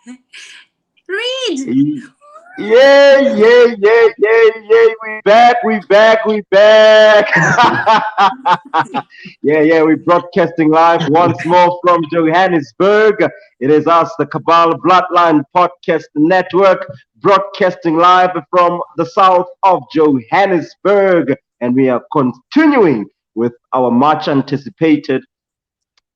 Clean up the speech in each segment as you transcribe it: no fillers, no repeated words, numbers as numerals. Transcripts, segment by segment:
Read. Yeah. We back. Yeah. We're broadcasting live once more from Johannesburg. It is us, the Kabbalah Bloodline Podcast Network, broadcasting live from the south of Johannesburg. And we are continuing with our much anticipated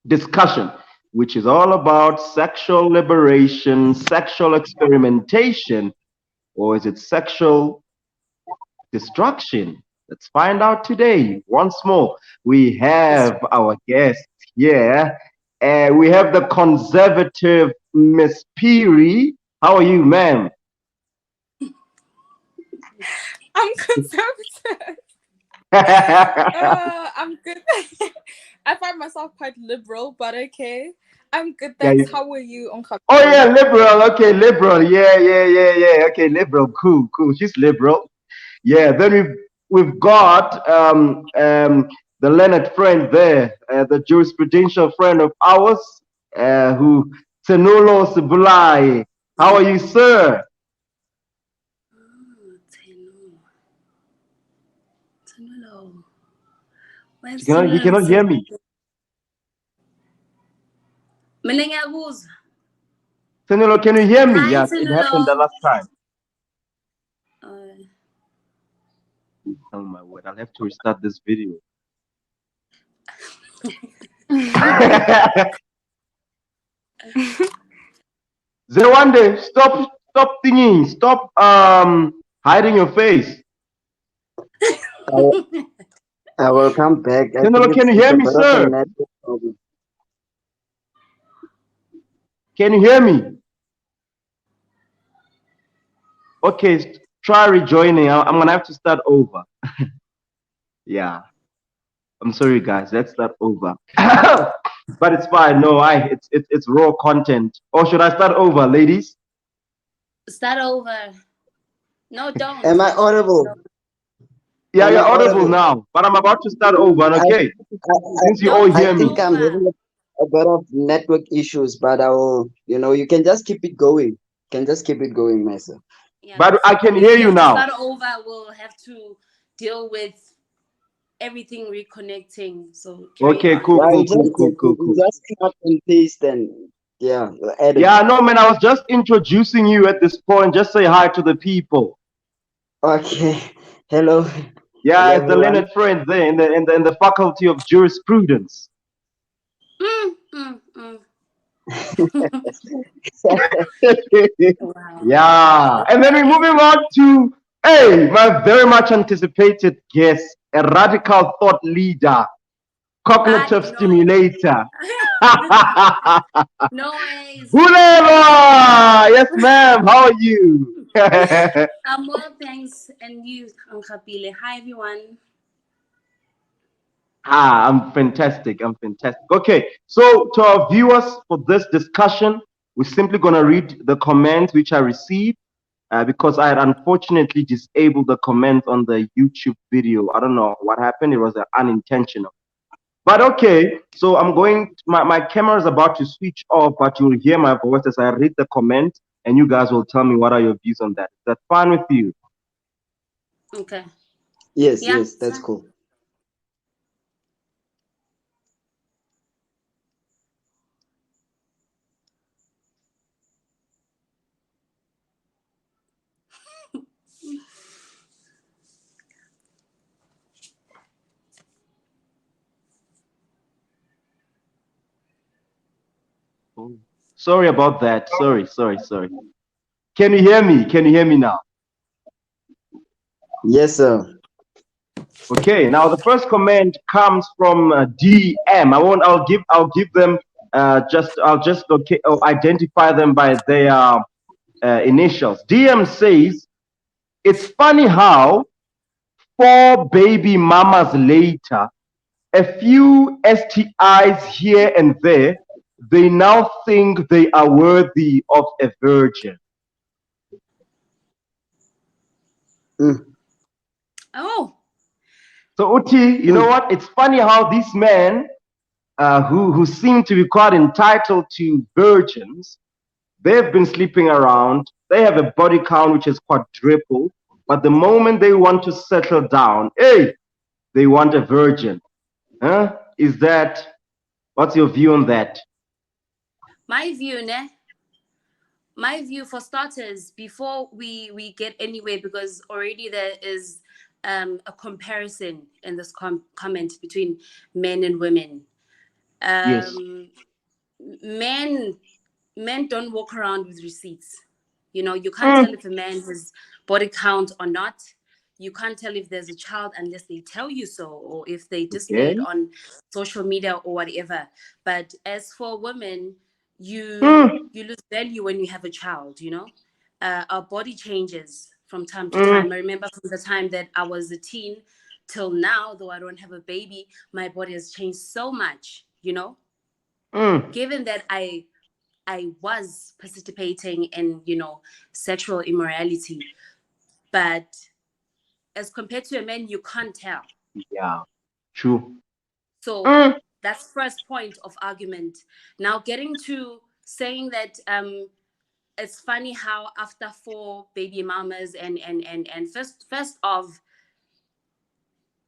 discussion, which is all about sexual liberation, sexual experimentation, or is it sexual destruction? Let's find out today. Once more, we have our guest here. We have the conservative Miss Peary. How are you, ma'am? I'm conservative. I'm good. I find myself quite liberal, but okay. I'm good, thanks. Yeah, How are you, Uncle? Oh yeah, liberal. Okay, liberal. Yeah. Okay, liberal. Cool. She's liberal. Yeah. Then we've got the Leonard friend there, the jurisprudential friend of ours, who Tenulo Sibulai. How are you, sir? Tenulo. You cannot hear me. Tenulo, can you hear me? Hi, Yes, it happened the last time. Oh my word! I'll have to restart this video. Zerwande, stop thinking. Stop hiding your face. I will come back. Can you hear me, sir? Can you hear me? Okay, try rejoining. I'm gonna have to start over. Yeah, I'm sorry, guys. Let's start over. But it's fine. No, it's raw content. Or should I start over, ladies? Start over. No, don't. Am I audible? Yeah, you're audible now. But I'm about to start over. Okay, since you all hear me. I think I'm having a bit of network issues, but I will. You can just keep it going. Myself. Yeah, but I can hear you now. Start over. We'll have to deal with everything reconnecting. So okay, cool. Just cut and paste and edit. Yeah, no, man. I was just introducing you at this point. Just say hi to the people. Okay. Hello. Yeah, it's the Leonard friend there in the Faculty of Jurisprudence. Wow. Yeah, and then we're moving on to my very much anticipated guest, a radical thought leader, cognitive stimulator. No ways. Huleva! Yes, ma'am. How are you? I'm well, thanks. And you, Unkapile. Hi, everyone. I'm fantastic. Okay, so to our viewers for this discussion, we're simply going to read the comments which I received because I had unfortunately disabled the comments on the YouTube video. I don't know what happened. It was unintentional. But okay, so my camera is about to switch off, but you'll hear my voice as I read the comments and you guys will tell me what are your views on that. Is that fine with you? Okay. Yes, that's cool. Sorry about that. Sorry. Can you hear me? Can you hear me now? Yes, sir. Okay. Now the first comment comes from DM. I'll give them I'll just identify them by their initials. DM says, "It's funny how 4 baby mamas later, a few STIs here and there, they now think they are worthy of a virgin." Oh. So Uti, you know what? It's funny how these men who seem to be quite entitled to virgins, They've been sleeping around. They have a body count which is quadruple. But the moment they want to settle down, hey, they want a virgin. Huh? What's your view on that? My view, ne? My view, for starters, before we get anywhere, because already there is a comparison in this comment between men and women. Yes. Men don't walk around with receipts. You can't tell Mm, if a man has body count or not. You can't tell if there's a child unless they tell you so, or if they display it okay. on social media or whatever. But as for women, Mm, you lose value when you have a child. Our body changes from time to mm, time. I remember from the time that I was a teen till now, though I don't have a baby, my body has changed so much. mm, Given that I was participating in, sexual immorality, but as compared to a man, you can't tell. yeah. True. So Mm, that's first point of argument. Now getting to saying that it's funny how after 4 baby mamas and first of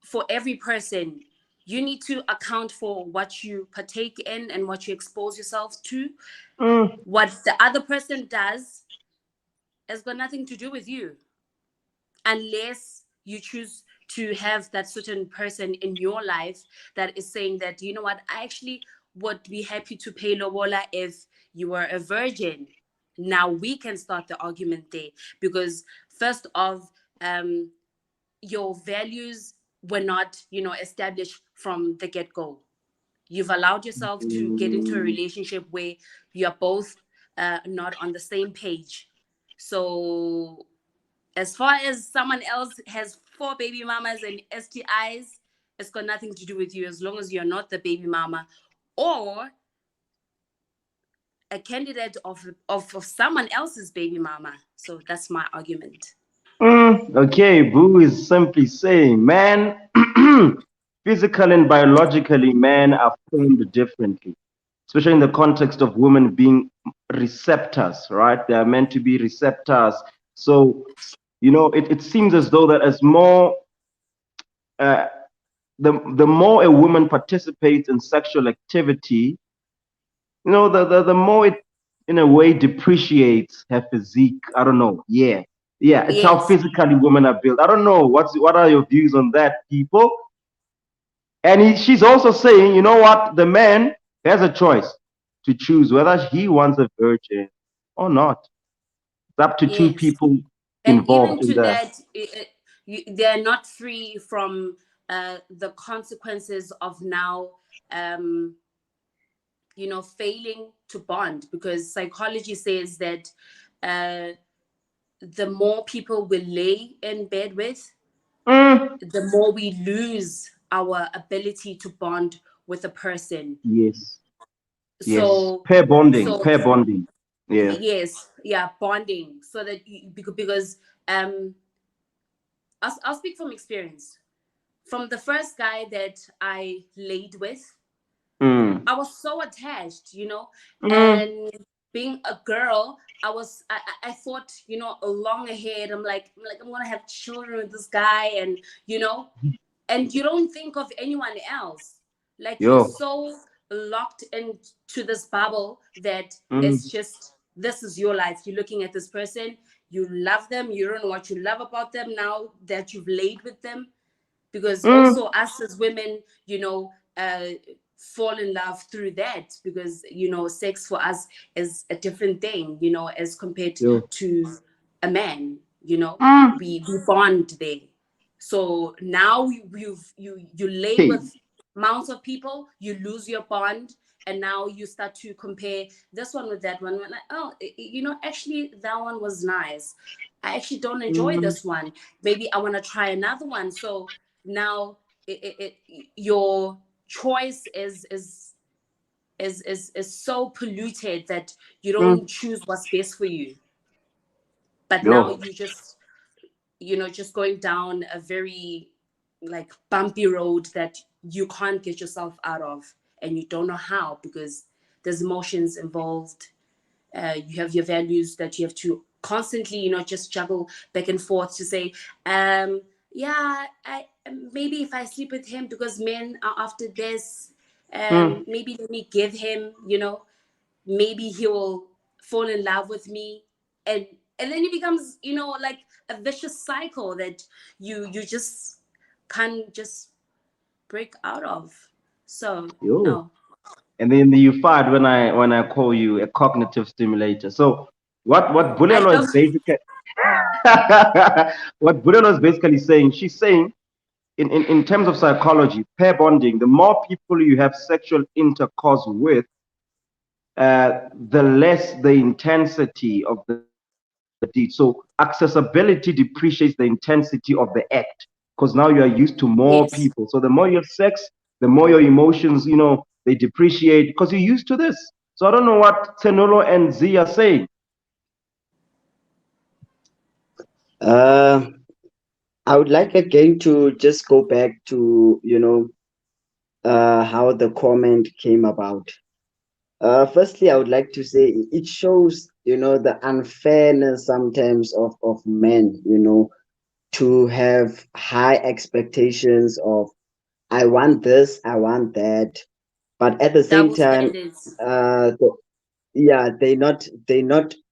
for every person, you need to account for what you partake in and what you expose yourself to. mm, What the other person does has got nothing to do with you, unless you choose to have that certain person in your life that is saying that, you know what, I actually would be happy to pay lobola if you were a virgin. Now we can start the argument there, because first of um, your values were not, established from the get-go. You've allowed yourself to get into a mm, relationship where you're both not on the same page. So as far as someone else has 4 baby mamas and STIs, it's got nothing to do with you, as long as you're not the baby mama or a candidate of someone else's baby mama. So that's my argument. Okay, Boo is simply saying, man, physically and biologically, men are formed differently, especially in the context of women being receptors, right? They are meant to be receptors. So, it seems as though that as more, uh, the more a woman participates in sexual activity, the more it, in a way, depreciates her physique. I don't know. Yeah. Yeah, it's how Yes, physically women are built. I don't know. What are your views on that, people? And she's also saying, you know what? The man has a choice to choose whether he wants a virgin or not. It's up to two yes. people And even involved in to the. that, they're not free from the consequences of now, um, failing to bond, because psychology says that uh, the more people we lay in bed with, Mm, the more we lose our ability to bond with a person. yes, yes. So, Pair bonding, so pair bonding. Yeah. yes, yeah, bonding. So that because I'll speak from experience. From the first guy that I laid with, Mm, I was so attached, mm, and being a girl, I thought, along ahead. I'm like, I'm gonna have children with this guy, and and you don't think of anyone else. Like, you're yo. so locked into this bubble that it's Mm, just, this is your life. You're looking at this person, you love them, you don't know what you love about them now that you've laid with them. Because mm, also us as women, fall in love through that, because sex for us is a different thing, as compared yo. to a man. Mm. We bond there. So now you lay Hey. with amounts of people, you lose your bond, and now you start to compare this one with that one. We're like, oh, actually that one was nice. I actually don't enjoy Mm, this one. Maybe I want to try another one. So now your choice is so polluted that you mm, don't choose what's best for you. But now yo. you just going down a very like bumpy road that you can't get yourself out of, and you don't know how, because there's emotions involved, You have your values that you have to constantly, just juggle back and forth to say, yeah, I maybe if I sleep with him because men are after this, Mm. maybe let me give him, maybe he will fall in love with me, and then it becomes, like a vicious cycle that you just can't just break out of. So Yo. no, And then you fired when I call you a cognitive stimulator. So what I Bulelo is don't. basically what Bulelo is basically saying, she's saying in terms of psychology, pair bonding, the more people you have sexual intercourse with, the less the intensity of the deed. So accessibility depreciates the intensity of the act because now you are used to more people. So Yes, the more you have sex, the more your emotions, they depreciate because you're used to this. So I don't know what Tenolo and Z are saying. Uh, I would like again to just go back to, how the comment came about. Firstly, I would like to say it shows, the unfairness sometimes of men, to have high expectations of, I want this, I want that, but at the same double time, standards. yeah, they not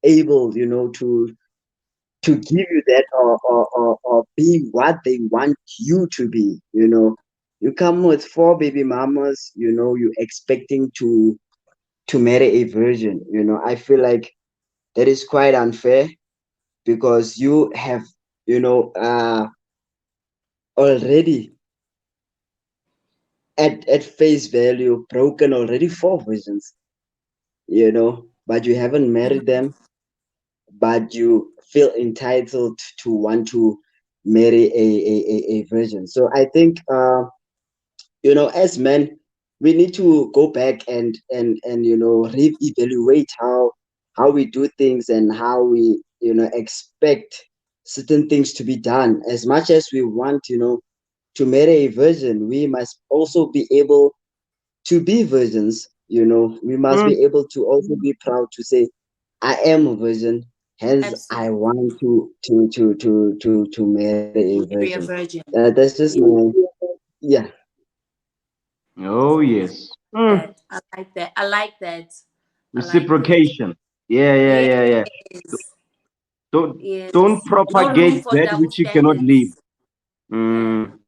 able, to give you that, or be what they want you to be. You come with four baby mamas, you expecting to marry a virgin. I feel like that is quite unfair because you have, already at face value broken already four virgins, but you haven't married Mhm. them, but you feel entitled to want to marry a virgin. So I think, as men, we need to go back and reevaluate how we do things and how we expect certain things to be done. As much as we want, to marry a virgin, we must also be able to be virgins. We must Mm. be able to also be proud to say, I am a virgin, hence I Absolutely. want to marry a virgin. Marry a virgin. That's just Yeah, my, yeah. Oh yes. Mm. that. I like that. I like that. I like that. Reciprocation. Yeah, yeah, yeah, yeah. Yes. Don't don't Yes. No room propagate for that double which you cannot live. standards. Yeah. Mm.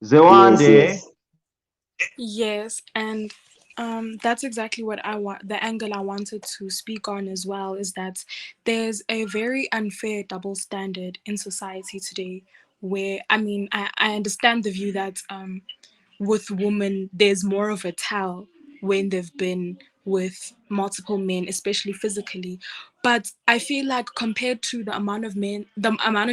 Yes, Zewande. yes. Yes, and that's exactly what I want. The angle I wanted to speak on as well is that there's a very unfair double standard in society today. Where I understand the view that with women, there's more of a tell when they've been with multiple men, especially physically. But I feel like compared to the amount of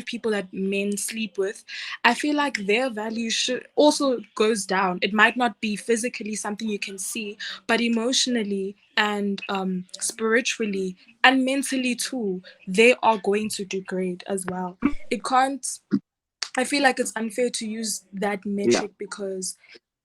people that men sleep with, I feel like their value should also goes down. It might not be physically something you can see, but emotionally and spiritually and mentally too, they are going to degrade as well. It can't. I feel like it's unfair to use that Yeah. metric because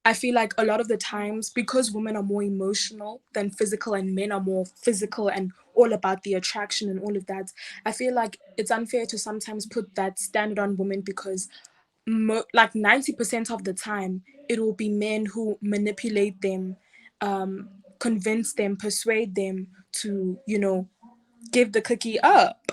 I feel like a lot of the times, because women are more emotional than physical and men are more physical and all about the attraction and all of that, I feel like it's unfair to sometimes put that standard on women because like 90% of the time, it will be men who manipulate them, convince them, persuade them to, give the cookie up.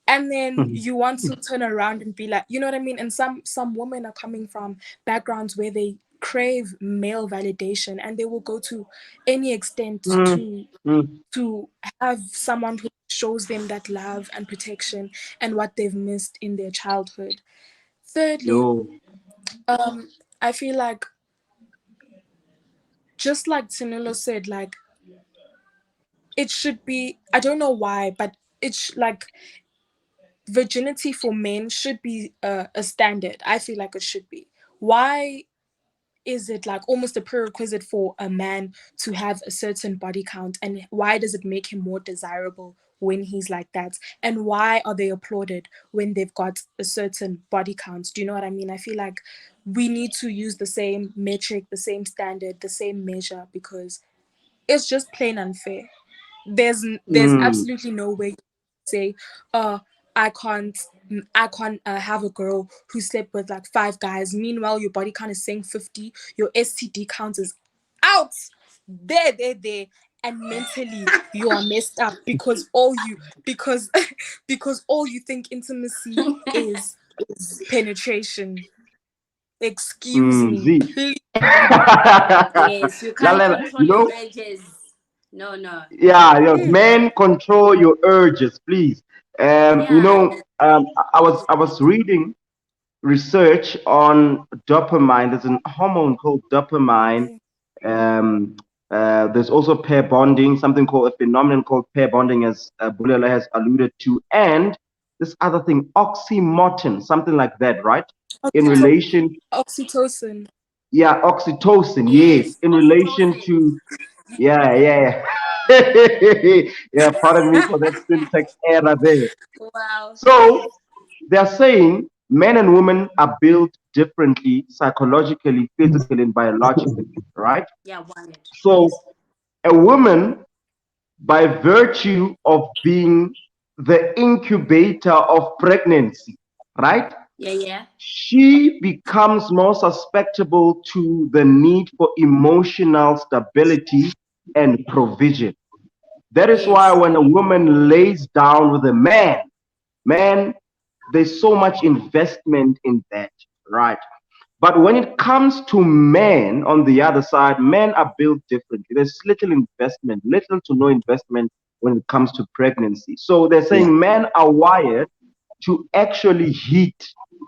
And then you want to turn around and be like, you know what I mean? And some women are coming from backgrounds where they crave male validation and they will go to any extent Mm. to Mm. to have someone who shows them that love and protection and what they've missed in their childhood. Thirdly, Yo. um I feel like, just like Tsinilo said, like it should be, I don't know why, but it's like virginity for men should be a standard. I feel like it should be. Why is it like almost a prerequisite for a man to have a certain body count? And why does it make him more desirable when he's like that? And why are they applauded when they've got a certain body count? Do you know what I mean? I feel like we need to use the same metric, the same standard, the same measure because it's just plain unfair. There's Mm, absolutely no way you say, uh I can't have a girl who slept with like 5 guys. Meanwhile, your body count is saying 50. Your STD count is out there, and mentally you are messed up because because all you think intimacy is penetration. Excuse me, Z. please. Yes, you can't Lalela, control you your know, urges. No, no. yeah, yeah, Mm, men control your urges, please. Yeah, I was reading research on dopamine. There's a hormone called dopamine. okay. Um, there's also pair bonding, something called a phenomenon called pair bonding, as Bulele has alluded to, and this other thing, oxymotin, something like that, right? In Oxyto- relation, Oxytocin. yeah, oxytocin, yes, yes, in relation oxytocin. to, yeah, yeah, yeah. Pardon me for that syntax error there. Wow. So they're saying men and women are built differently psychologically, physically, and biologically, right? Yeah, wired. So Yes. a woman, by virtue of being the incubator of pregnancy, right? Yeah, yeah. She becomes more susceptible to the need for emotional stability and provision. That is why Yes. when a woman lays down with a man, there's so much investment in that, right? But when it comes to men on the other side, men are built differently. There's little investment, little to no investment when it comes to pregnancy. So they're Yeah. saying men are wired to actually hit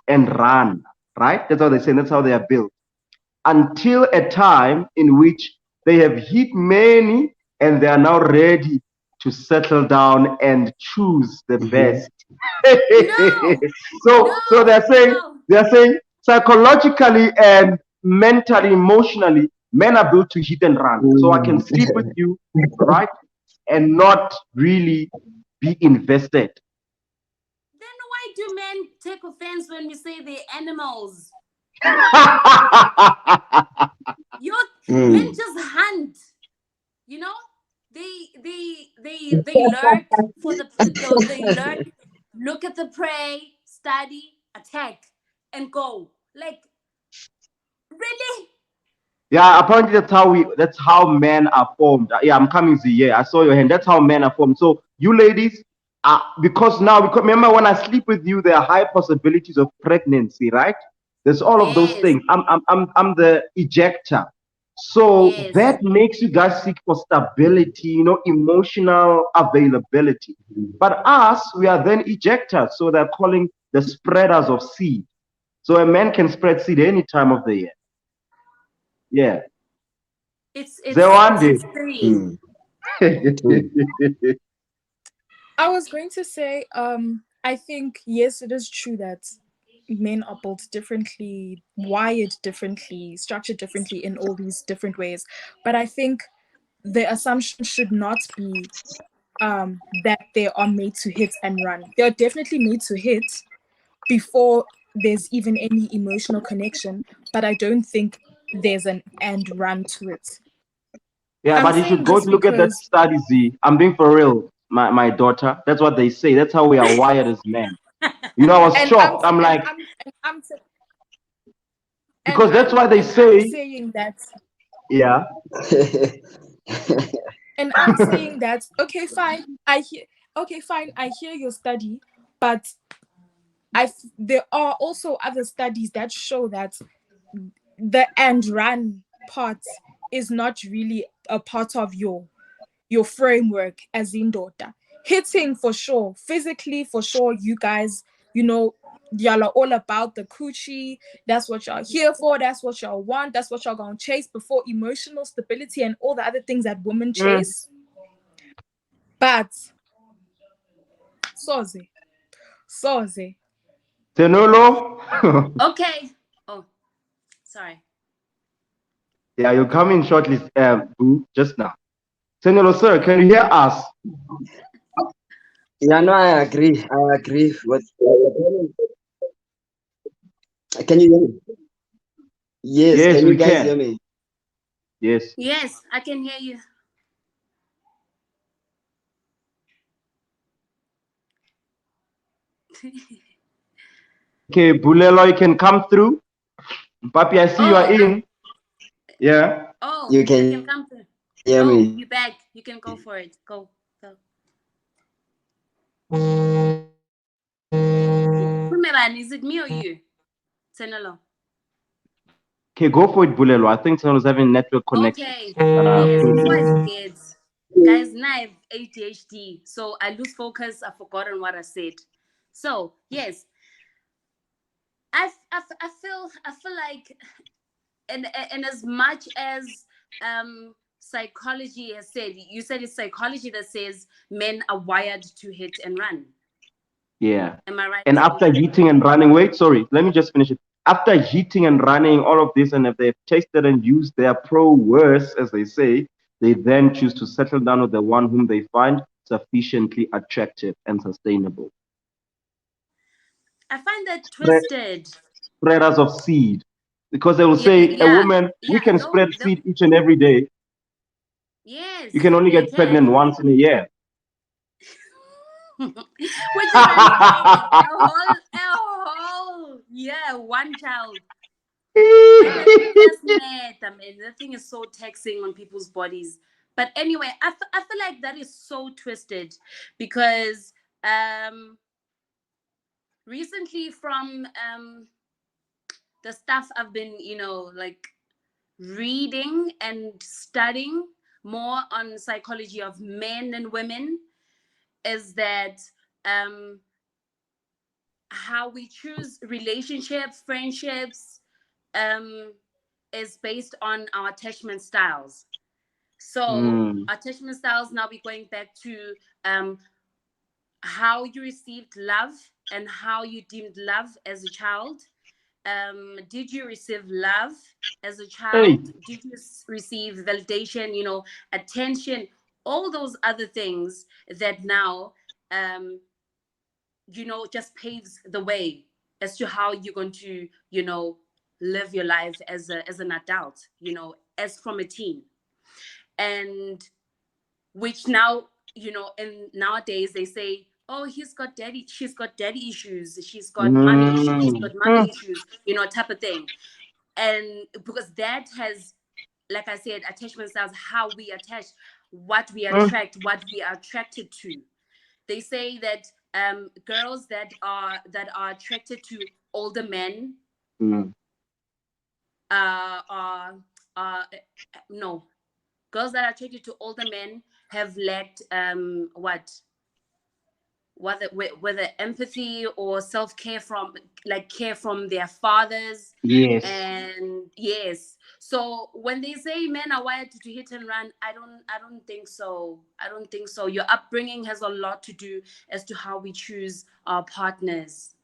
and run, right? That's how they say, that's how they are built until a time in which they have hit many and they are now ready to settle down and choose the Mm-hmm. best. No, So no, no. they're saying psychologically and mentally, emotionally, men are built to hit and run. So I can Mm. sleep with you, right? And not really be invested. Then why do men take offense when we say they're animals? Your men Mm. just hunt. You know, they lurk for they lurk, look at the prey, study, attack, and go. Like really? Yeah, apparently that's how men are formed. Yeah, I'm coming to yeah. I saw your hand. That's how men are formed. So you ladies, because remember when I sleep with you, there are high possibilities of pregnancy, right? There's all of those Yes, things. I'm the ejector. So yes, that makes you guys seek for stability, emotional availability. But us, we are then ejectors. So they're calling the spreaders of seed. So a man can spread seed any time of the year. Yeah. it's Zewande. insane. Mm. True. I was going to say, I think yes, it is true that men are built differently, wired differently, structured differently in all these different ways. But I think the assumption should not be that they are made to hit and run. They are definitely made to hit before there's even any emotional connection, but I don't think there's an and run to it. Yeah, I'm but you should saying go this look at that because study, Z. I'm being for real, my daughter. That's what they say. That's how we are wired as men. I was and I'm shocked. I'm and like, I'm and I'm because that's why they and I'm say, saying that yeah. and I'm saying that okay, fine. I hear your study, but there are also other studies that show that the and run part is not really a part of your framework as in daughter. Hitting for sure, physically for sure, you guys, you know, y'all are all about the coochie. That's what y'all here for. That's what y'all want. That's what y'all gonna chase before emotional stability and all the other things that women Mm. chase. But soze, soze. Tenolo. Okay. Oh, sorry. Yeah, you'll come in shortly, Boo, just now. Tenolo, sir, can you hear us? Yeah, no, I agree. I agree with. Can you hear me? Yes. Yes, Can we you guys hear can. me? Yes. Yes, I can hear you. Okay, Bulelo, you can come through. Papi, I see you are Oh, in. Yeah. oh, You you can can hear come me. through. Oh, you back. You can go for it. Go. Go. Kumelani, is it me or you? Tenelo. Okay, go for it, Bulelo. I think someone's having network connection. Okay. Yes, before I Problem. forget, guys, now I have ADHD, so I lose focus. I've forgotten what I said. So yes, I feel like, and as much as psychology has said, you said it's psychology that says men are wired to hit and run. Yeah. Am I right? And after hitting and running, wait, sorry, let me just finish it. After hitting and running all of this, and if they've tested and used their pro worst, as they say, they then choose to settle down with the one whom they find sufficiently attractive and sustainable. I find that Spread, twisted. spreaders of seed. Because they will Yeah, say a yeah, woman who yeah. can Though, spread seed each and every day, you can yes, only they get pregnant can. once in a year. Which is unfair. Yeah, one child. And that's mad. I mean, that thing is so taxing on people's bodies. But anyway, I feel like that is so twisted because um, recently from the stuff I've been, like reading and studying more on psychology of men and women is that um, how we choose relationships, friendships, um, is based on our attachment styles. So Mm, attachment styles, now we're going back to um, how you received love and how you deemed love as a child. Did you receive love as a hey. child? Did you receive validation, attention, all those other things that now um, just paves the way as to how you're going to live your life as an adult, as from a teen. And which now, and nowadays they say, oh, she's got daddy issues, she's got mommy issues, he's Mm, got mommy issues, type of thing. And because that has, like I said, attachment styles, how we attach, what we mm, attract, what we are attracted to. They say that girls that are attracted to older men mm. are no, girls that are attracted to older men have lacked whether empathy or self-care from, like, care from their fathers. Yes. And yes, so when they say men are wired to hit and run, I don't think so. I don't think so. Your upbringing has a lot to do as to how we choose our partners.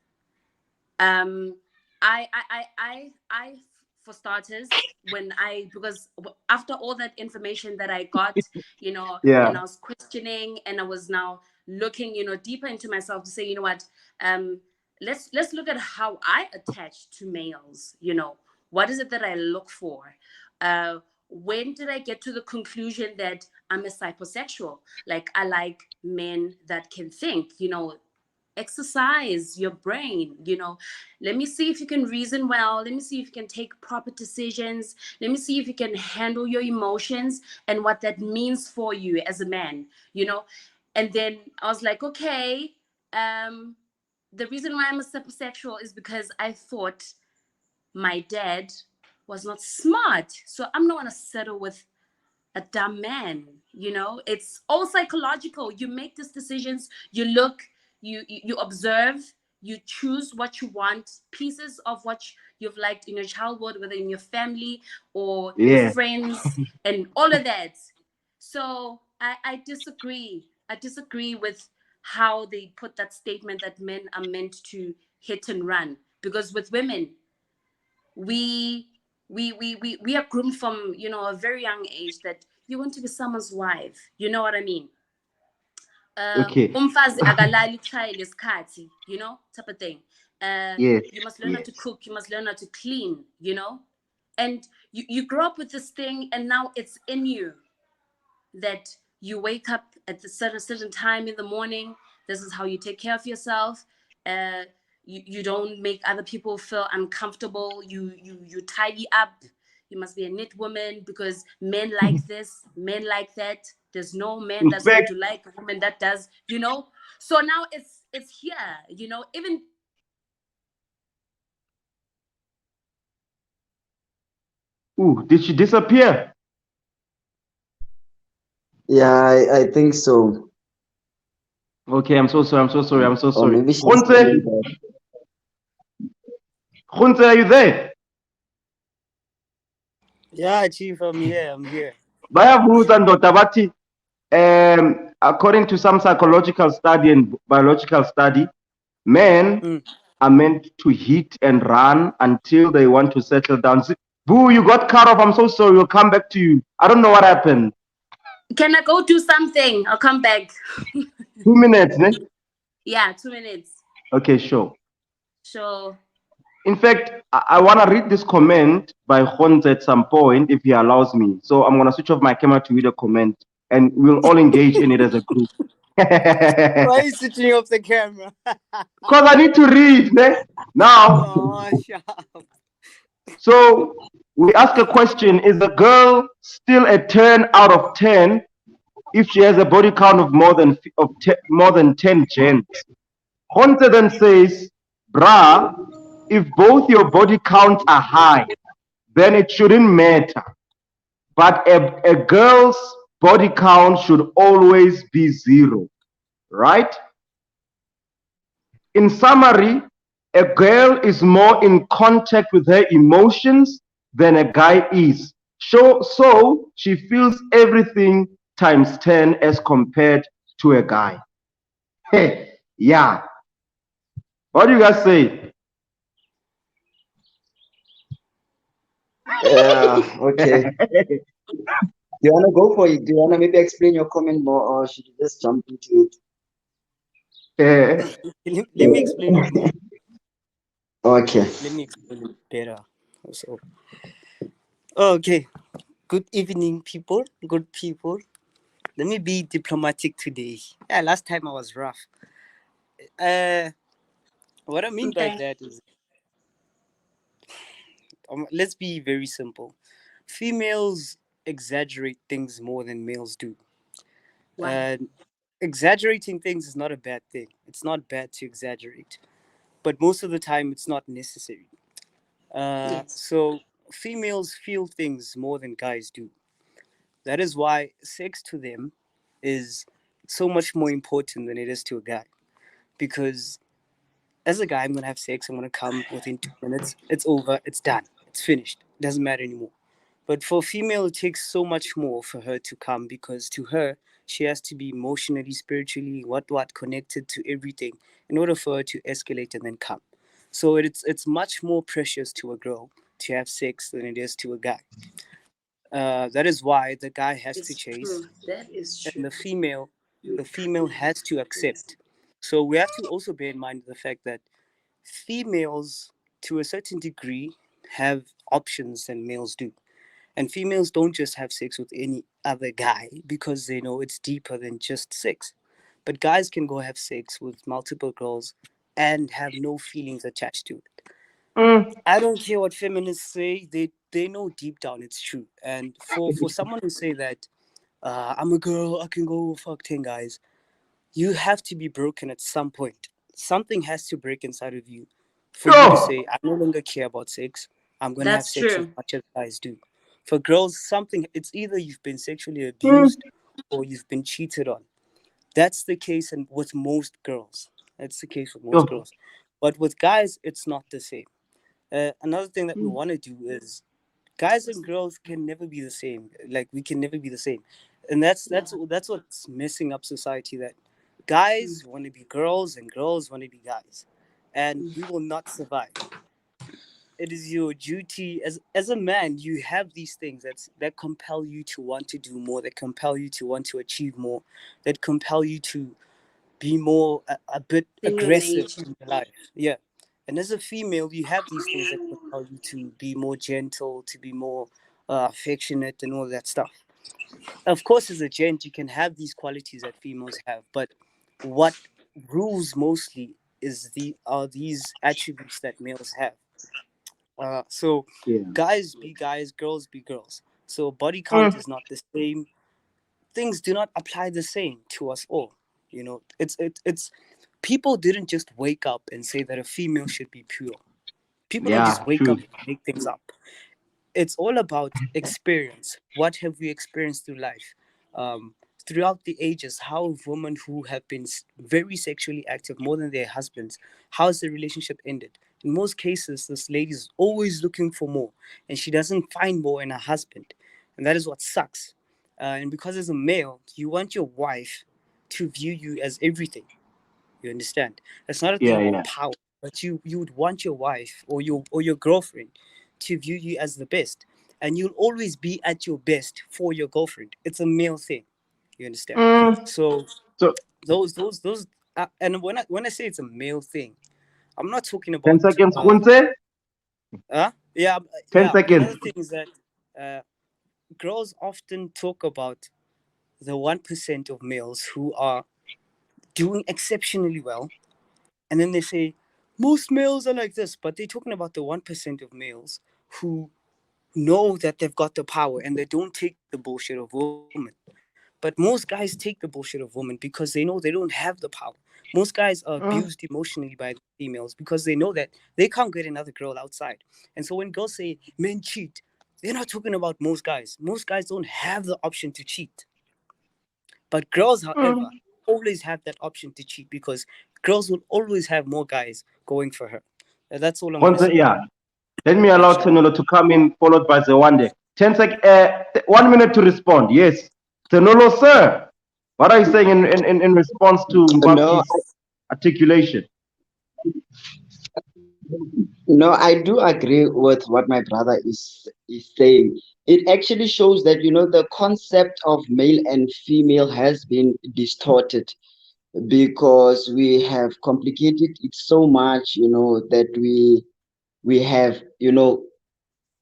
um I for starters, because after all that information that I got, and I Yeah. was questioning, and I was now looking, deeper into myself to say, you know what, um let's look at how I attach to males. What is it that I look for? When did I get to the conclusion that I'm a psychosexual? Like, I like men that can think, exercise your brain. Let me see if you can reason well. Let me see if you can take proper decisions. Let me see if you can handle your emotions and what that means for you as a man. And then I was like, okay, um the reason why I'm a psychosexual is because I thought my dad was not smart, so I'm not going to settle with a dumb man. It's all psychological. You make these decisions, you look, you observe, you choose what you want, pieces of what you've liked in your childhood, whether in your family or your Yeah. friends, and all of that. So I disagree. I disagree with how they put that statement that men are meant to hit and run, because with women, we are groomed from, a very young age, that you want to be someone's wife. You know what I mean? Okay. Umfazi akalali kushayela isikhathi, type of thing. Yes. You must learn how to Yes. cook, you must learn how to clean. And you grow up with this thing, and now it's in you that you wake up at a certain time in the morning. This is how you take care of yourself. uh, you don't make other people feel uncomfortable. You tidy up. You must be a knit woman because men like this, men like that. There's no man In that's going fact, to like a woman that does, So now it's here, even ooh, did she disappear? Yeah, I think so. Okay, I'm so sorry. I'm so sorry. I'm so Or sorry. maybe she's Khonze, coming back. Khonze, are you there? Yeah, Chief, I'm here. I'm here. Bayavuza ndoda bathi, according to some psychological study and biological study, men Mm. are meant to hit and run until they want to settle down. Boo, you got cut off. I'm so sorry. We'll come back to you. I don't know what happened. can I go do something? I'll come back. 2 minutes, ne? Yeah, 2 minutes. Okay, sure. So In fact, I want to read this comment by Khonze at some point if he allows me. So I'm going to switch off my camera to read a comment and we'll all engage in it as a group. Why are Because you switching off the camera? I need to read. Ne? Now, Oh, shut up. so we ask a question: is a girl still a 10 out of 10 if she has a body count of more than 10 gens? Khonze then says, "Brah, if both your body counts are high, then it shouldn't matter. But a girl's body count should always be zero, right? In summary, a girl is more in contact with her emotions than a guy is. So she feels everything times 10 as compared to a guy." Hey, yeah. What do you guys say? Yeah, okay. Do you wanna go for it? Do you wanna maybe explain your comment more, or should you just jump into it? Let me explain it more. Okay. Let me explain it better. So, okay. Good evening, people. Good people. Let me be diplomatic today. Yeah, last time I was rough. Uh, what I mean by okay. that is, let's be very simple. Females exaggerate things more than males do. Why? And exaggerating things is not a bad thing. It's not bad to exaggerate, but most of the time it's not necessary. Yes. So females feel things more than guys do. That is why sex to them is so much more important than it is to a guy. Because as a guy, I'm gonna have sex. I'm gonna come within 2 minutes. It's over. It's done. It's finished. It doesn't matter anymore. But for a female, it takes so much more for her to come because to her, she has to be emotionally, spiritually, what connected to everything in order for her to escalate and then come. So it's much more precious to a girl to have sex than it is to a guy. That is why the guy has to It's chase, true. That is and true. the female has to accept. So we have to also bear in mind the fact that females, to a certain degree, have options than males do. And females don't just have sex with any other guy because they know it's deeper than just sex. But guys can go have sex with multiple girls and have no feelings attached to it. Mm. I don't care what feminists say, they know deep down it's true. And for someone to say that I'm a girl, I can go fuck 10 guys, you have to be broken at some point. Something has to break inside of you for you to Yo! say, I no longer care about sex. I'm going to have That's sex as true. much as guys do. For girls, it's either you've been sexually Mm. abused or you've been cheated on. That's the case with most girls. That's the case with most Yo. girls. But with guys, it's not the same. Another thing that we want to do is guys and girls can never be the same. Like we can never be the same, and Yeah. that's what's messing up society. That guys want to be girls and girls want to be guys, and we will not survive. It is your duty as a man. You have these things that compel you to want to do more, that compel you to want to achieve more, that compel you to be more a bit In your aggressive nature. in your life. Yeah. And as a female, you have these things that compel you to be more gentle, to be more affectionate, and all that stuff. Of course, as a gent, you can have these qualities that females have, but what rules mostly are these attributes that males have. So Yeah. guys be guys, girls be girls. So body count Mm. is not the same. Things do not apply the same to us all. You know, it's people didn't just wake up and say that a female should be pure. People don't just Yeah, wake true. up and make things up. It's all about experience. What have we experienced through life? Throughout the ages, how have women who have been very sexually active more than their husbands, how has the relationship ended? In most cases, this lady is always looking for more, and she doesn't find more in her husband, and that is what sucks. And because as a male, you want your wife to view you as everything. You understand? It's not a thing Yeah, about yeah. power, but you would want your wife or your girlfriend to view you as the best, and you'll always be at your best for your girlfriend. It's a male thing. You understand? Mm. So So those and when I say it's a male thing, I'm not talking 10 about seconds, Kunze. yeah, 10 yeah. seconds. Another thing is that uh, girls often talk about the 1% of males who are doing exceptionally well, and then they say most males are like this, but they're talking about the 1% of males who know that they've got the power and they don't take the bullshit of women. But most guys take the bullshit of women because they know they don't have the power. Most guys are abused Mm. emotionally by the females because they know that they can't get another girl outside. And so when girls say men cheat, they're not talking about most guys. Most guys don't have the option to cheat. But girls, however, Mm. always have that option to cheat because girls will always have more guys going for her. That's all I'm going to Kunze, say. yeah. Let me allow Inshallah. Tenolo to come in, followed by Zewande. 1 minute to respond. Yes. Tenolo, sir. What are you saying in response to No, Mbapi's articulation? no, I do agree with what my brother is saying. It actually shows that the concept of male and female has been distorted because we have complicated it so much, that we have,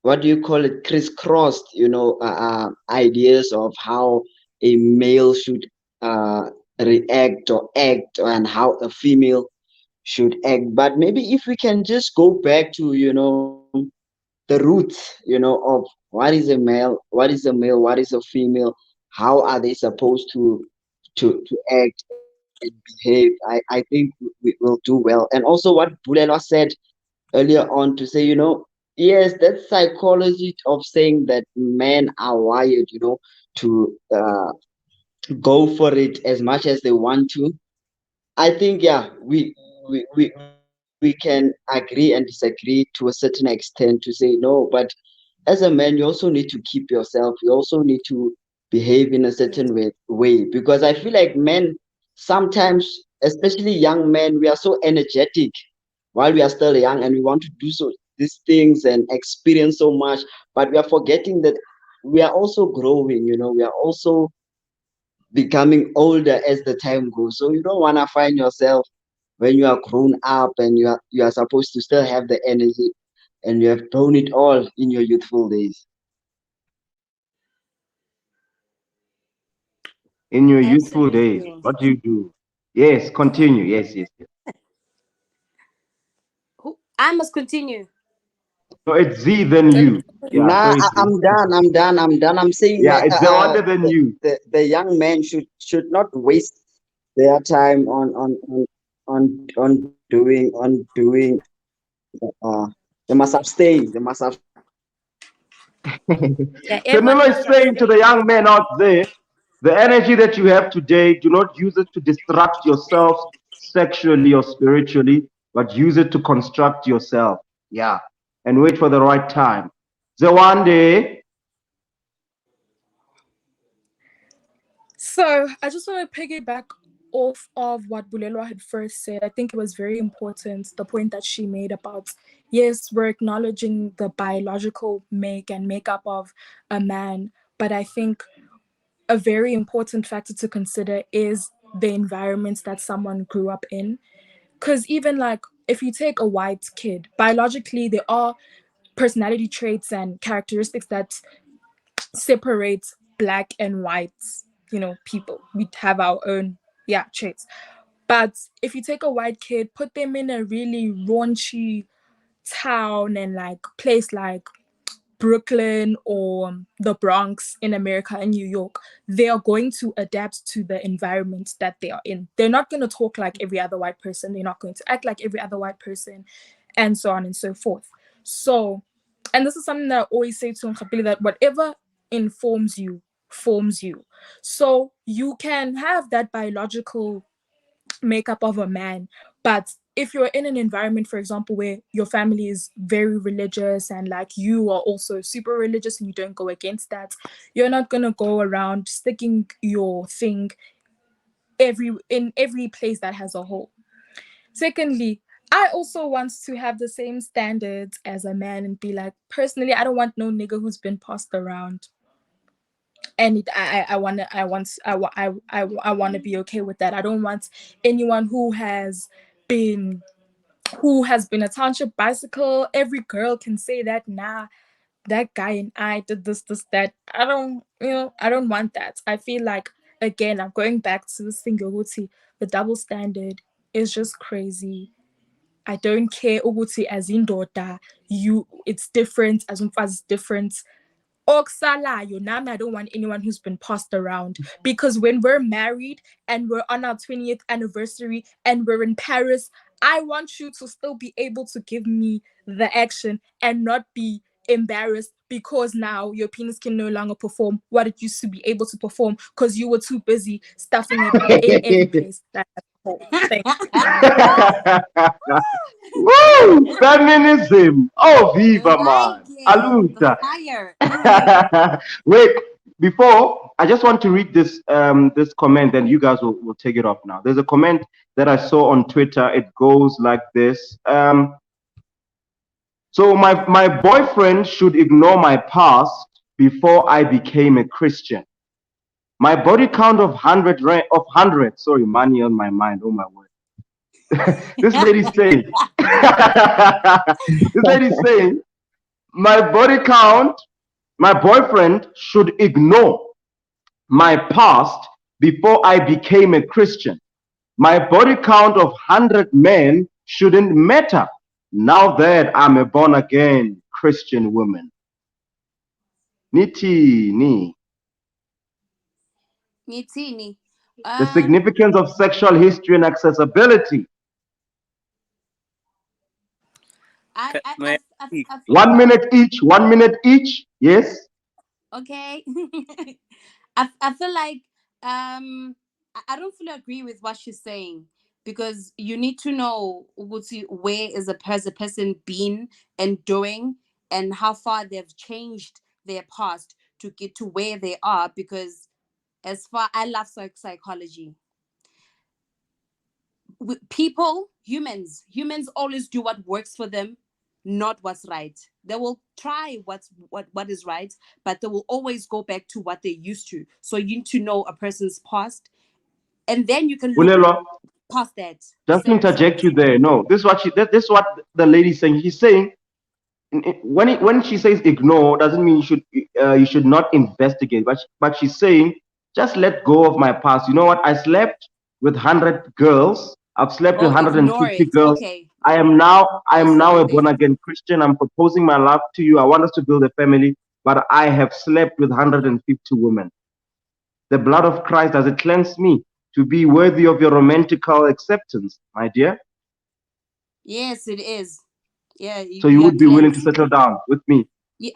what do you call it, crisscrossed, ideas of how a male should uh, react or act and how a female should act. But maybe if we can just go back to the roots, of what is a male, what is a female, how are they supposed to act and behave. I think we will do well. And also what Bulelo said earlier on, to say, yes, that psychology of saying that men are wired, to go for it as much as they want to. I think, yeah, we can agree and disagree to a certain extent, to say no, but as a man, you also need to keep yourself. You also need to behave in a certain Yes. way, because I feel like men sometimes, especially young men, we are so energetic while we are still young, and we want to do so these things and experience so much, but we are forgetting that we are also growing. We are also becoming older as the time goes. So you don't want to find yourself when you are grown up and you are supposed to still have the energy and you have thrown it all in your youthful days. In your youthful days, Absolutely. what do you do? Yes, continue. Yes, yes, yes. I must continue. So it's Z then So, you. Yeah, so Nah, it's I'm done. I'm saying yeah, that it's the wonder then you. the young men should not waste their time on doing. They must abstain. They must abstain. yeah, everyone Canelo must is saying to the abstain. young men out there, the energy that you have today, do not use it to distract yourselves sexually or spiritually, but use it to construct yourself. Yeah. And wait for the right time. So one day, So I just want to piggyback off of what Bulelwa had first said. I think it was very important, the point that she made about, yes, we're acknowledging the biological make and makeup of a man, but I think a very important factor to consider is the environments that someone grew up in. Because even like if you take a white kid, biologically, there are personality traits and characteristics that separate black and white, people. We have our own, yeah, traits. But if you take a white kid, put them in a really raunchy town and like place like Brooklyn or the Bronx in America and New York, they are going to adapt to the environment that they are in. They're not going to talk like every other white person. They're not going to act like every other white person, and so on and so forth. So, and this is something that I always say to Nkapili, that whatever informs you, forms you. So you can have that biological makeup of a man, but if you're in an environment, for example, where your family is very religious and like you are also super religious and you don't go against that, you're not gonna go around sticking your thing in every place that has a hole. Secondly, I also want to have the same standards as a man and be like, personally, I don't want no nigga who's been passed around. And I want to be okay with that. I don't want anyone been who has been a township bicycle. Every girl can say that, nah, that guy and I did this, that. I don't, I don't want that. I feel like, again, I'm going back to the single Uguti, the double standard is just crazy. I don't care Uguti as in daughter. It's different, as umfazi different. Oksalayo, Nami, I don't want anyone who's been passed around. Because when we're married and we're on our 20th anniversary and we're in Paris, I want you to still be able to give me the action and not be embarrassed because now your penis can no longer perform what it used to be able to perform because you were too busy stuffing it in every place. That's all. Thank Woo! Feminism. Oh, viva, Like man. it. The Aluta. fire. Mm. Wait, before I just want to read this comment, and you guys will take it off now. There's a comment that I saw on Twitter. It goes like this. So my boyfriend should ignore my past before I became a Christian. My body count of hundred. Sorry, money on my mind. Oh my word. This lady's saying. This lady's saying my body count. My boyfriend should ignore my past before I became a Christian. My body count of 100 men shouldn't matter now that I'm a born again Christian woman. Niti ni. Ngithini. The significance of sexual history and accessibility. May I feel 1 minute each, 1 minute each. Yes. okay. I feel like I don't fully agree with what she's saying because you need to know Uguti, where is has a person been and doing and how far they've changed their past to get to where they are, because as far I love psychology. People, humans always do what works for them, not what's right. They will try what is right, but they will always go back to what they used to. So you need to know a person's past, and then you can look Bulelo, past that. just to interject you there. No, this is what the lady's saying. She's saying when she says ignore doesn't mean you should not investigate, but she's saying just let go of my past. You know what? I slept with 100 girls. I've slept with Oh, ignore 150 it. girls. Okay. I am now Same a born thing. again Christian. I'm proposing my love to you. I want us to build a family, but I have slept with 150 women. The blood of Christ, does it cleanse me to be worthy of your romantical acceptance, my dear? Yes, it is. Yeah, So you you are would be willing to cleansed. settle down with me? Yeah,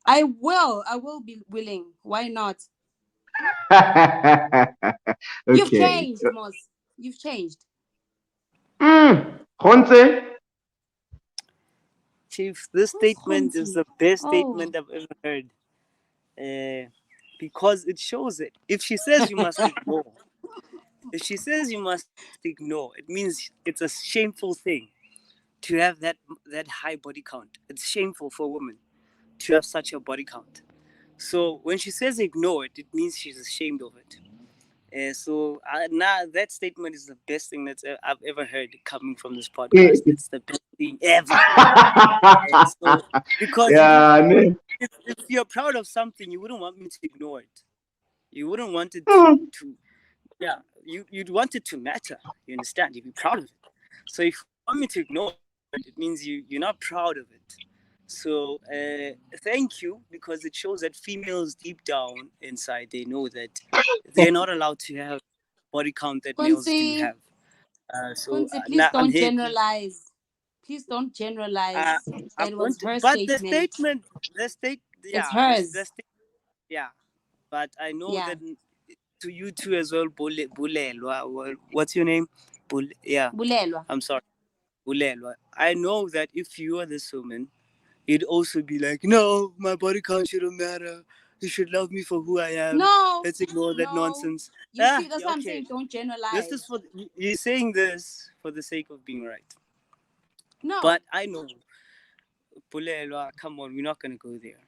I will. I will be willing. Why not? You've Okay. changed, Moss. You've changed. Honse, Chief, this Who's statement is Hunty? the best Oh. statement I've ever heard. Because it shows it. If she says you must ignore, if she says you must ignore, it means it's a shameful thing to have that high body count. It's shameful for a woman to have such a body count. So when she says ignore it, it means she's ashamed of it. Now that statement is the best thing I've ever heard coming from this podcast. It's the best thing ever. So because yeah, ne. if you're proud of something, you wouldn't want me to ignore it. You wouldn't want it Mm. to yeah, you'd want it to matter. You understand? You'd be proud of it. So if you want me to ignore it means you're not proud of it. So thank you, because it shows that females deep down inside, they know that they're not allowed to have body count that males do Quincy, have. So Quincy, please now I'm don't here. generalize. Please don't Uh, generalize. I'm That going was to, her but statement. It's yeah, hers. yeah. But I know Yeah. that to you too as well, what's your name? Yeah, Bulelwa. I'm sorry, Bulelwa. I know that if you are this woman, you'd also be like, no, my body count shouldn't matter. You should love me for who I am. No, Let's ignore that no. nonsense. You see, that's Yeah, what I'm okay. saying. Don't This is generalize. for you're saying this for the sake of being right. No. But I know, Bulelwa, come on, we're not gonna go there.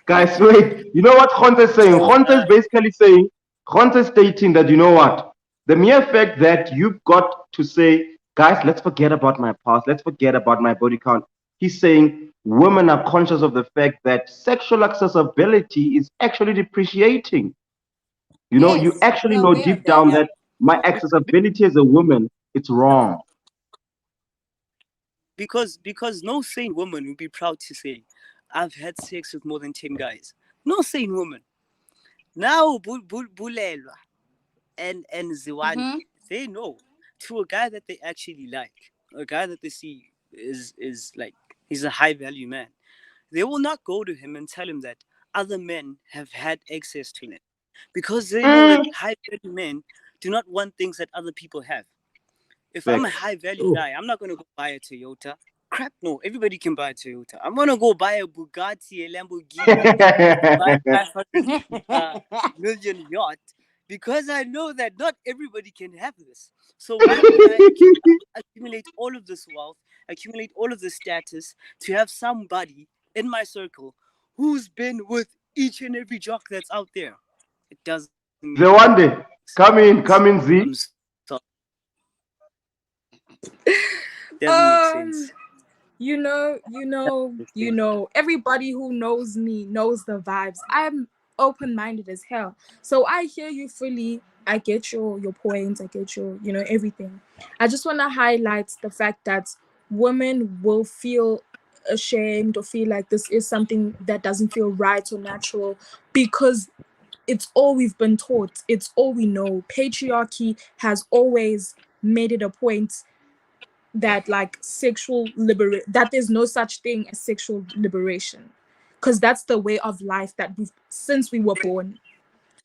Guys, Okay. wait. You know what Khonsa is saying? So Khonsa is basically saying, Khonsa is stating that, you know what? The mere fact that you've got to say, guys, let's forget about my past, let's forget about my body count. He's saying women are conscious of the fact that sexual accessibility is actually depreciating. You know, you Yes, actually we're know aware deep of that. down yeah, that my accessibility as a woman, it's wrong. because no sane woman would be proud to say, I've had sex with more than 10 guys. No sane woman. Now Bulelwa and Ziwani, Mm-hmm. they know to a guy that they actually like, a guy that they see is like he's a high value man. They will not go to him and tell him that other men have had access to him, because they know that Mm, high value men do not want things that other people have. If I'm a facts. high value Oh. guy, I'm not gonna go buy a Toyota. Crap, no. Everybody can buy a Toyota. I'm gonna go buy a Bugatti, a Lamborghini, buy a 500 uh, million yacht, because I know that not everybody can have this. So why would I accumulate all of this wealth, accumulate all of this status to have somebody in my circle who's been with each and every jock that's out there? It doesn't make The sense. one day, come in, I'm Z. sorry. Doesn't make sense. Um, everybody who knows me knows the vibes. I'm open-minded as hell. So I hear you fully. I get your points. I get your, everything. I just want to highlight the fact that women will feel ashamed or feel like this is something that doesn't feel right or natural because it's all we've been taught. It's all we know. Patriarchy has always made it a point that like that there's no such thing as sexual liberation, because that's the way of life that we've since we were born.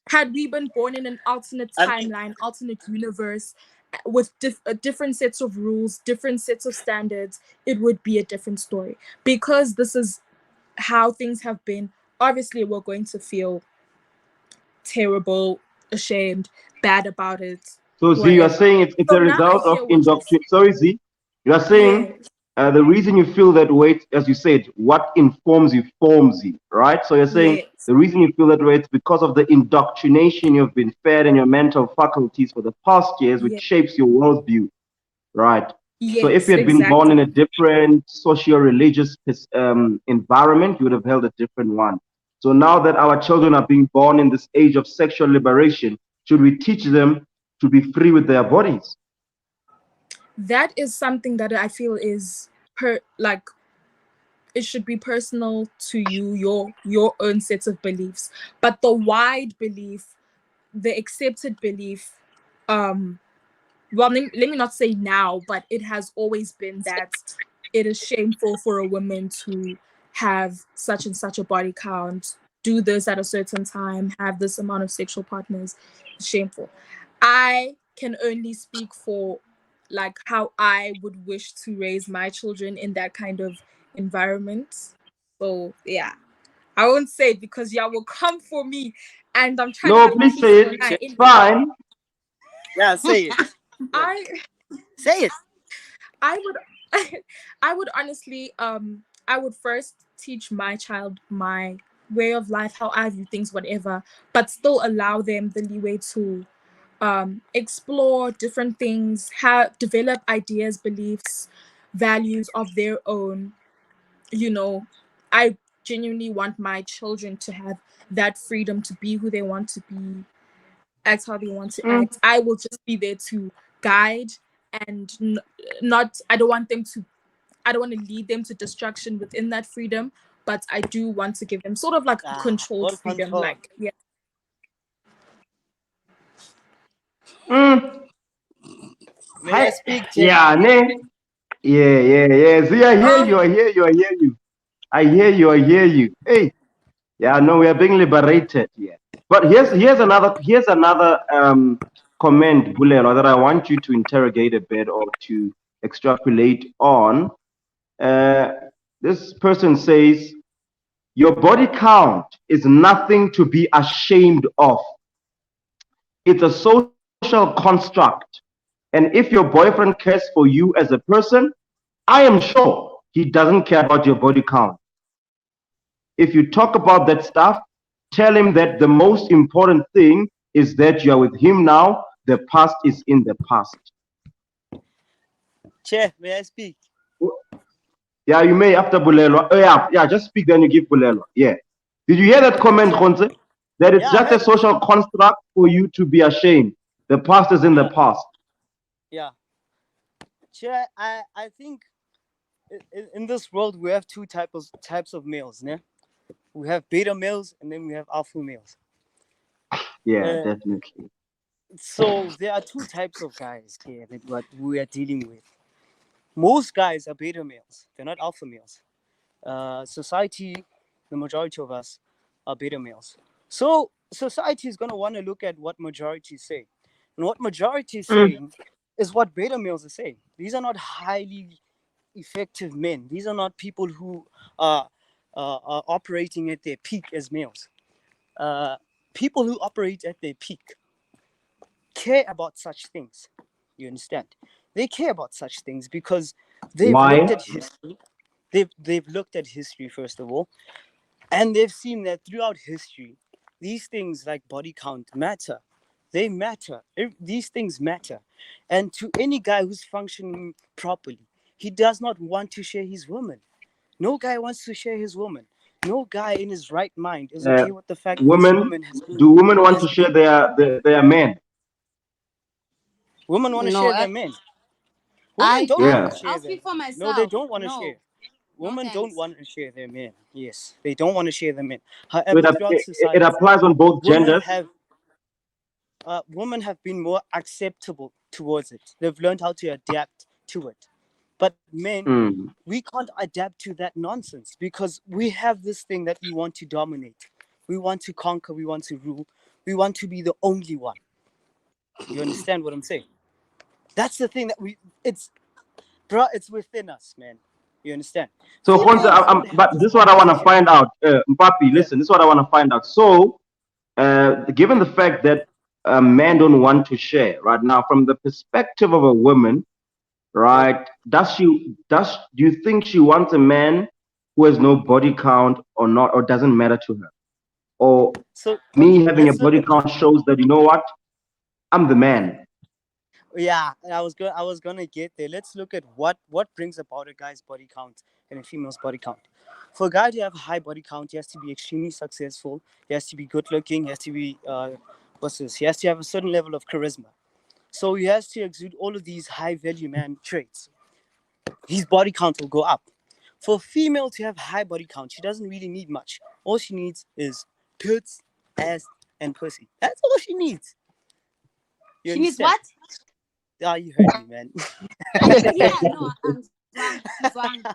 Had we been born in an alternate And timeline, alternate universe, with different sets of rules, different sets of standards, it would be a different story. Because this is how things have been, obviously we're going to feel terrible, ashamed, bad about it, So Z, you are whatever. saying it's a So now I result of hear what you're indoctrination. Sorry, Z. You are saying Yes, the reason you feel that way, as you said, what informs you forms you, right? So you're saying yes, the reason you feel that way, it's because of the indoctrination you've been fed in your mental faculties for the past years, which yes. shapes your worldview, right? So if Yes, you had been born in exactly. a different socio-religious environment, you would have held a different one. So now that our children are being born in this age of sexual liberation, should we teach them to be free with their bodies? That is something that I feel is it should be personal to you, your own sets of beliefs. But the wide belief, the accepted belief, um, well, let me not say now, but it has always been that it is shameful for a woman to have such and such a body count, do this at a certain time, have this amount of sexual partners. It's shameful. I can only speak for like how I would wish to raise my children in that kind of environment. So yeah, I won't say it because y'all will come for me, and I'm trying to No, be please say peaceful it. now It's anyway. fine. yeah, say it. Go. I Say it. I would I would honestly I would first teach my child my way of life, how I view things, whatever, but still allow them the leeway to explore different things, have develop ideas, beliefs, values of their own. You know, I genuinely want my children to have that freedom to be who they want to be, act how they want to Mm. act. I will just be there to guide and not. I don't want to lead them to destruction within that freedom, but I do want to give them sort of like controlled What freedom. control? Like, yeah. Mm. May I Hi. speak, Jay? Yeah, ne? Yeah. See, I hear Um, you. I hear you. Hey, yeah, no, we are being liberated here. But here's another comment, Bulelo, that I want you to interrogate a bit or to extrapolate on. Uh, this person says your body count is nothing to be ashamed of. It's a social construct. And if your boyfriend cares for you as a person, I am sure he doesn't care about your body count. If you talk about that stuff, tell him that the most important thing is that you are with him now. The past is in the past. Che, may I speak? Yeah, you may after Bulelo. Yeah, just speak, then you give Bulelo. Yeah. Did you hear that Okay, comment, Che. Khonse? That it's Yeah, I just a heard it. social construct for you to be ashamed. The past is in the Yeah, past. yeah. Che, I think in this world we have two types of males, ne? We have beta males and then we have alpha males. Yeah, Uh, definitely. so there are two types of guys here that what we are dealing with. Most guys are beta males. They're not alpha males. Society, the majority of us are beta males. So society is gonna want to look at what majority is saying, and what majority is Mm. saying is what beta males are saying. These are not highly effective men. These are not people who are operating at their peak as males. Uh, People who operate at their peak care about such things. You understand? They care about such things because they've looked Why? at history. They've looked at history first of all, and they've seen that throughout history, these things like body count matter. They matter. These things matter. And to any guy who's functioning properly, he does not want to share his woman. No guy wants to share his woman. No guy in his right mind is Uh, okay with the fact that his women, woman has been do women want has to share been their men? women want to No, share their men. Women I don't I'll, want to Yeah. share I'll their speak for men. No, they myself. don't want to share. No, no Women don't thanks. want to share their men. Yes, they don't want to share their men. So However, throughout it society, applies on both women genders. have women have been more acceptable towards it. They've learned how to adapt to it. But men, Mm. we can't adapt to that nonsense because we have this thing that we want to dominate. We want to conquer. We want to rule. We want to be the only one. You understand what I'm saying? That's the thing that we. It's bro. It's within us, man. You understand? So, Khonse, Females don't but have this this is what I want to conversation. find out. Mpapi, Yeah. listen, this is what I want to find out. So, given the fact that men don't want to share right now, from the perspective of a woman, Yeah. right? Do you think she wants a man who has no body count or not, or doesn't matter to her? Or So me having a let's look body at the. count shows that, you know what? I'm the man. Yeah, I was gonna get there. Let's look at what brings about a guy's body count and a female's body count. For a guy to have a high body count, he has to be extremely successful. He has to be good looking. He has to be what's this? He has to have a certain level of charisma. So he has to exude all of these high value man traits. His body count will go up. For a female to have high body count, she doesn't really need much. All she needs is tits, ass, and pussy. That's all she needs. You She needs understand? what? Ah, you heard me, man. I didn't hear. No, I'm drunk. Kuzwang.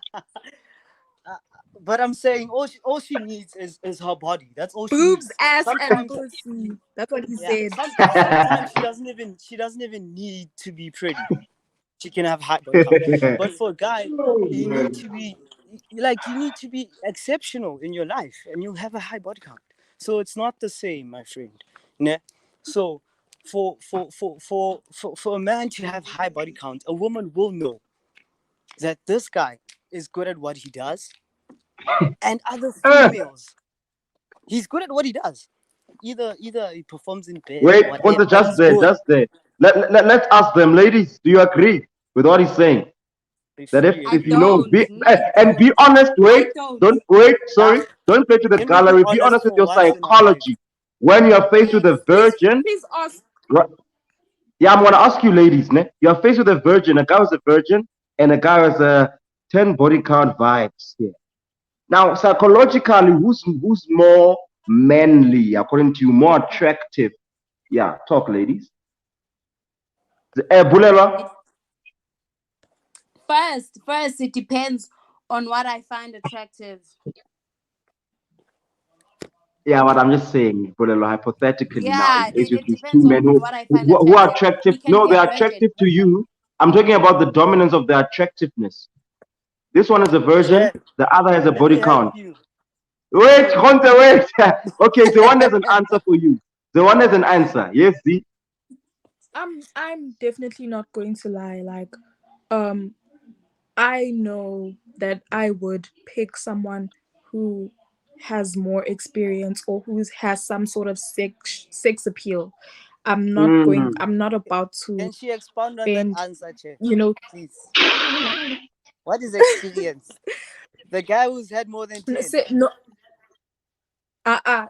But I'm saying all she needs is her body. That's all she boobs, needs. ass, and Sometimes, pussy. That's what he yeah, said. sometimes she doesn't even need to be pretty. She can have high body count. But for a guy, you need to be you need to be exceptional in your life, and you have a high body count. So it's not the same, my friend. Ne? So for a man to have high body count, a woman will know that this guy is good at what he does, and other Eh, females, he's good at what he does. Either he performs in bed, Wait, whatever, Khonse, but just he's there, good. just there. Let's ask them, ladies, do you agree with what he's saying? Be That free I if you again. know, don't. No, I and be don't. honest, I don't. sorry, Ah, don't play to the can we be gallery, be honest honest with for your once in our lives? psychology. when you're faced with a Yes. virgin, Please ask. right? Yeah, I'm gonna ask you, ladies, ne? You're faced with a virgin, a guy was a virgin, and a guy was a 10 body count vibes here. Now, psychologically, who's more manly, according to you, more attractive? Yeah, talk, ladies. Bulelwa? It, first, it depends on what I find attractive. Yeah, but I'm just saying, Bulelwa, hypothetically now, Yeah, in case you it choose two depends men on what I find who are attractive. attractive. He can No, be a they're virgin. attractive to you. I'm talking about the dominance of their attractiveness. This one is a virgin, Che, the other has a let body me help count. you. Wait, Hunter, wait. Okay, the one has an answer for you. The one has an answer. Yes, Z. I'm definitely not going to lie. Like, um, I know that I would pick someone who has more experience or who has some sort of sex appeal. Mm. I'm not about to Can she expound on that spend, answer, Che? you know, Please. What is experience? The guy who's had more than 10. no,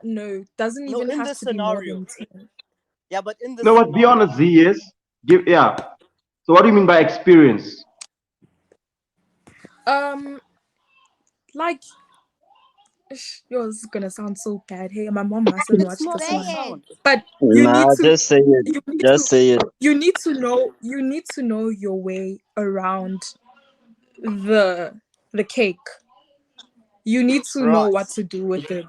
no, doesn't No, even in have this to be more scenario. than 10. Yeah, but in this No, but be scenario. honest, Z is give yeah. So what do you mean by experience? Um, like, yours is gonna sound so bad. Hey, my mom mustn't It's watch not this Say gonna one. it. sound. But you need Nah, to, just say it. you need Just to, say it. you need to know your way around the cake. You need to know Right. what to do with it.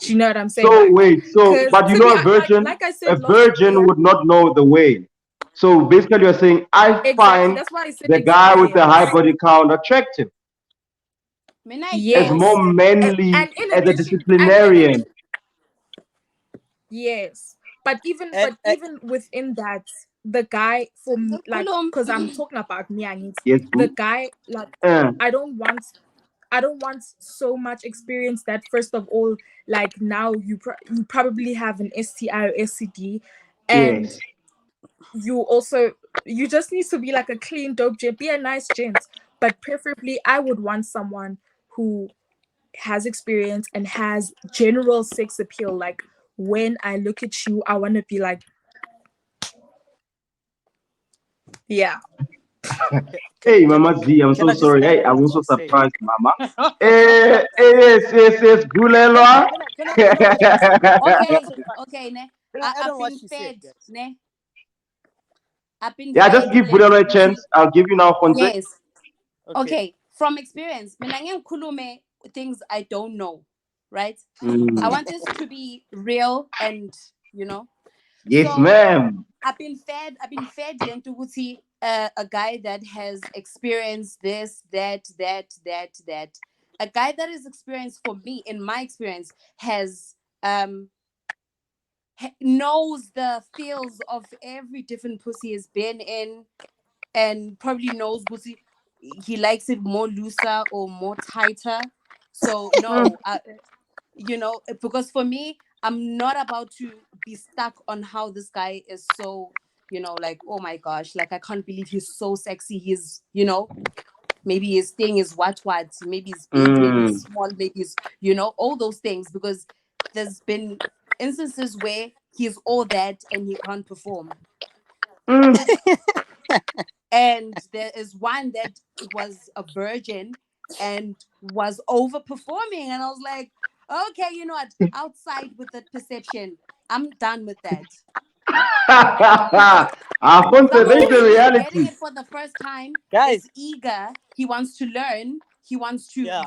Do you know what I'm saying? So Like, wait, so cause but you to know be like I said a last, virgin yeah, would not know the way. So basically you're saying I exactly. find That's why I said the guy with the high experience. body count attractive Mina, I as get. Yes, more manly, and in as a addition, disciplinarian. yes, And, but even within that, the guy for like, Kulum. cause I'm talking about me, I need Yes, the boo. guy like Uh, I don't want I don't want so much experience that first of all, like now you probably have an STI or SCD, and yes. you just need to be like a clean dope gent, be a nice gent, but preferably I would want someone who has experience and has general sex appeal. Like when I look at you, I want to be like, yeah. Hey, Mama Z, I'm can so I just sorry. add Hey, on I'm what also she's saying? surprised, Mama. Yes, Bulelwa. Can I add on what she said? Okay, Can okay, ne. I add I've on what been she said, fed, guys? ne. I've been Yeah, just fed give that. Bulelwa a chance. I'll give you now context. Yes. Okay. Okay. From experience, mina ngiyalikhulume things I don't know, right? I Mm. want this to be real and you know. Yes, So ma'am. I've been fed lento ukuthi a guy that has experienced this, that. A guy that is experienced for me, in my experience, has knows the feels of every different pussy has been in, and probably knows pussy he likes it more looser or more tighter. So no, because for me, I'm not about to be stuck on how this guy is so, like, oh my gosh, like I can't believe he's so sexy. He's, maybe his thing is what, maybe he's big, maybe he's Mm. small, maybe he's, all those things, because there's been instances where he's all that and he can't perform. Mm. And there is one that was a virgin and was overperforming, and I was like, okay, you know what, outside with that perception, I'm done with that. Alfonso, Someone there's who the is getting reality. it for the first time Guys, is eager, he wants to learn, he wants to, yeah.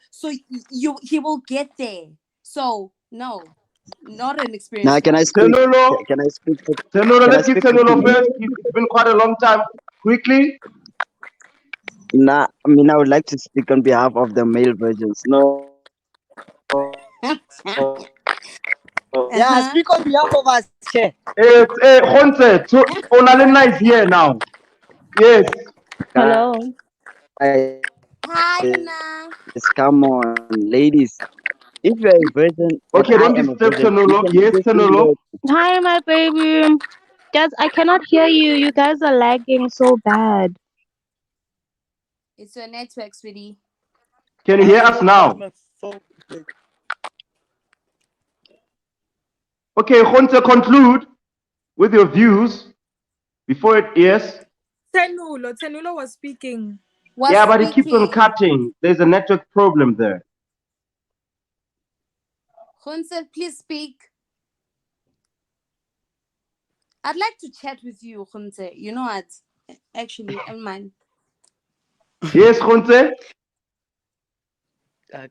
so he will get there. So no, not an Now, experienced one. Tenolo, Can I speak? Tenolo, Can I let's give speak Tenolo quickly? first. It's been quite a long time. Quickly. Nah, I mean, I would like to speak on behalf of the male versions. No, Yeah, Uh-huh. speak on behalf of us, Che. Honte, Onalena is here now. Yes. Hello. guys, come Hi, on, Mina. ladies. If you're a virgin and I am a virgin, we Okay, can don't do this disturb thing Tenolo. where Yes, Tenolo. Hi, my baby. Guys, I cannot hear you. You guys are lagging so bad. It's your network, sweetie. Can you I hear was us talking about now? my phone. Okay, Hunter, conclude with your views before it. Yes. Tenulo was speaking. Was Yeah, but it keeps on speaking. cutting. There's a network problem there. Hunse, please speak. I'd like to chat with you, Hunse. You know what? Actually, I mind. Yes, Hunter.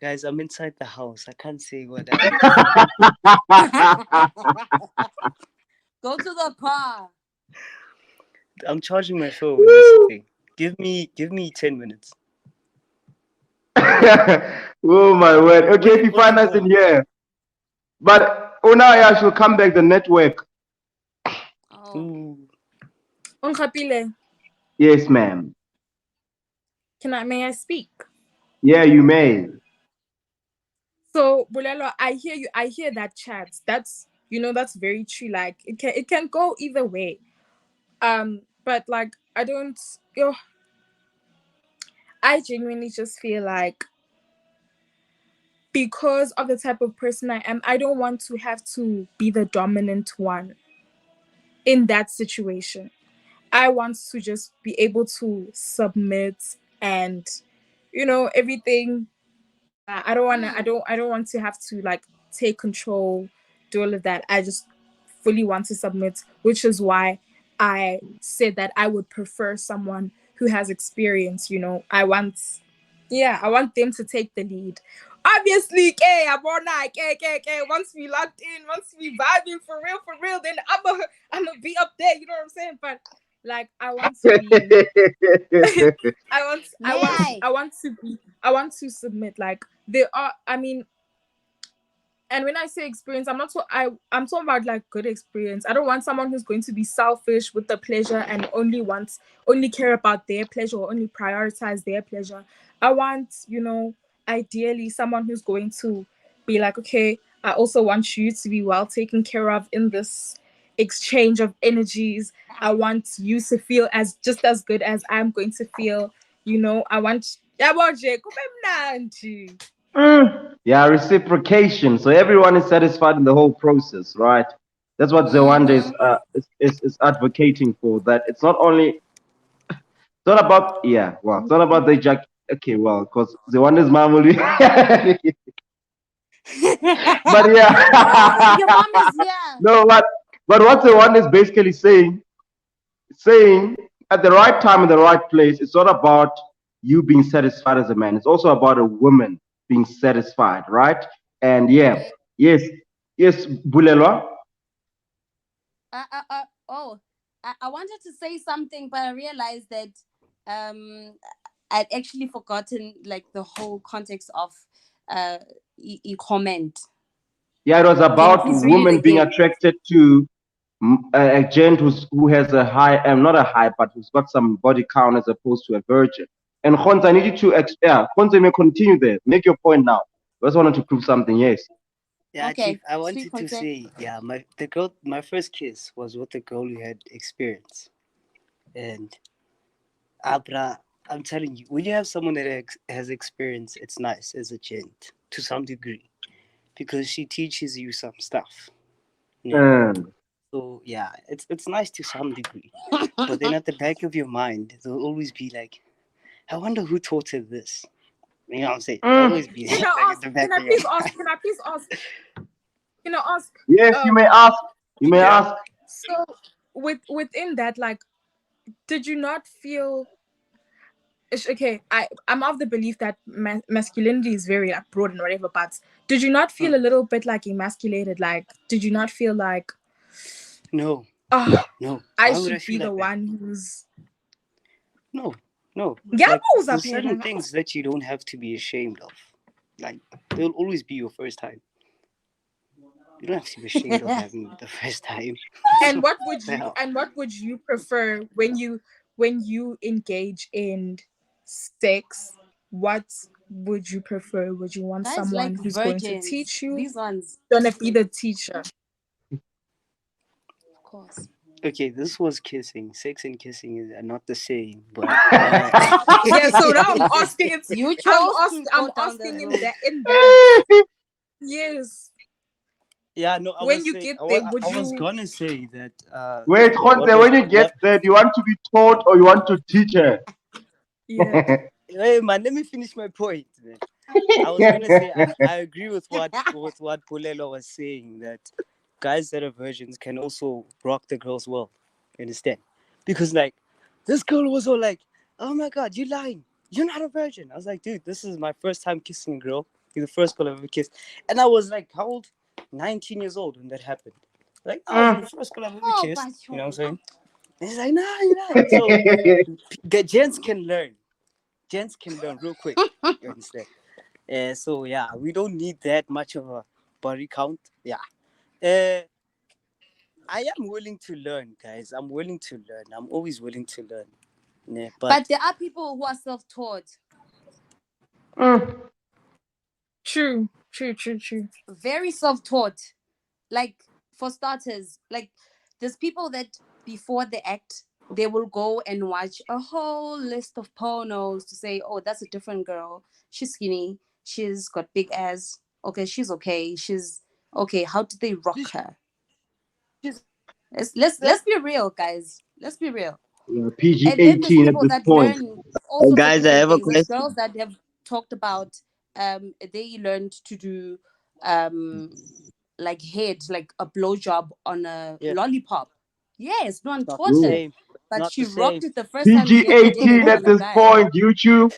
Guys, I'm inside the house. I can't say what I. Go to the car. I'm charging my phone. That's the thing. Give me 10 minutes. Oh my word. Okay, if you What do find you us in want? here. But Onaya should come back the network. Oh. Ooh. Unkapile, Yes, ma'am. may I speak? Yeah, you may. So, Bulelo, I hear you. I hear that chat. That's that's very true. Like it can go either way. But like I don't. I genuinely just feel like because of the type of person I am, I don't want to have to be the dominant one in that situation. I want to just be able to submit and everything. Yeah, I don't want to. I don't want to have to like take control, do all of that. I just fully want to submit, which is why I said that I would prefer someone who has experience. I want them to take the lead. Obviously, once we locked in, once we vibing for real, then I'm gonna be up there. You know what I'm saying? But like, I want to be. May I? I want to submit. Like there are. I mean, and when I say experience, I'm talking about like good experience. I don't want someone who's going to be selfish with the pleasure and only care about their pleasure or only prioritize their pleasure. I want, ideally someone who's going to be like, okay, I also want you to be well taken care of in this exchange of energies. I want you to feel as just as good as I'm going to feel. I want Yeah, reciprocation. So everyone is satisfied in the whole process, right? That's what Zewanda Mm-hmm. is advocating for. That it's not only it's not about it's not about the jack. Okay, well, because Zewanda's mom will be, but Oh, your yeah, mom is here. no, but what Zewanda is basically saying at the right time in the right place, it's not about you being satisfied as a man. It's also about a woman being satisfied, right? And Okay. yes, yes, Bulelwa. Oh, I wanted to say something, but I realized that I'd actually forgotten like the whole context of comment. Yeah, it was Can you about please read it women being again? attracted to a gent who has a high, not a high, but who's got some body count as opposed to a virgin. And Khonza, I need you to, Khonza, you may continue there. Make your point now. I just wanted to prove something, yes. Yeah, Chief. Okay, I speak wanted to content. say, yeah, my first kiss was with a girl who had experience, and Abra, I'm telling you, when you have someone that has experience, it's nice as a gent to some degree because she teaches you some stuff. Yeah. Mm. So yeah, it's nice to some degree, but then at the back of your mind, there'll always be like, I wonder who taught her this. You know what I'm saying? There'll Mm. always be Can like I at ask? the Can back I of your please ask? mind. Can I please ask? Can I ask? Yes, you may ask. You may Okay. ask. So within that, like, did you not feel? Okay, I'm of the belief that masculinity is very like broad and whatever. But did you not Hmm. feel a little bit like emasculated? Like, did you not feel like, No, oh, no. I Why would I should be feel the like that? one who's No, no. Like Ngiyabuzwa there's certain phela. things that you don't have to be ashamed of. Like they'll always be your first time. You don't have to be ashamed of having it the first time. And What what would the you hell? and what would you prefer when you engage in sex? What would you prefer? Would you want Guys someone like who's going to virgins. teach you? These ones, Gonna be the teacher. of course. Okay, this was kissing. Sex and kissing are not the same, but Yeah, so now I'm asking it. You chose to I'm go down that asking in road. that. Yes. Yeah, no, I When was you saying, get there, would I was you? gonna say that Wait, what Jose, was when you get what there, do you want to be taught or you want to teach her? Yeah. hey man, let me finish my point, man. I was gonna say I agree with what Pulelo was saying, that guys that are virgins can also rock the girls well. You understand? Because like this girl was all like, "Oh my god, you lying? You're not a virgin." I was like, "Dude, this is my first time kissing a girl. You're the first girl I've ever kissed." And I was like, how old? 19 years old when that happened. Like, oh, you're the first girl I've ever Oh, kissed. You know what I'm Bacho. saying? And he's like, "Nah, you're lying." So gents can learn. Gents can learn real quick. You understand? So yeah, we don't need that much of a body count. Yeah. Uh, I am willing to learn, guys. I'm willing to learn. I'm always willing to learn. Yeah, But but there are people who are self-taught, True. True. True. True. very self-taught. Like, for starters, like, there's people that before they act, they will go and watch a whole list of pornos to say, oh, that's a different girl. She's skinny. She's got big ass. Okay, she's okay. She's okay. How did they rock her? Let's be real, guys. Let's be real. PG And then there's 18 at people this that point. learn also for Guys, I different have a things. There's question. girls that have talked about they learned to do um like head, like a blowjob on a yeah, lollipop. Yes, no one it's not the taught Mm. her, same. but Not she the rocked same. it the first time PG she ever did it 18 on at a this guy. point, YouTube.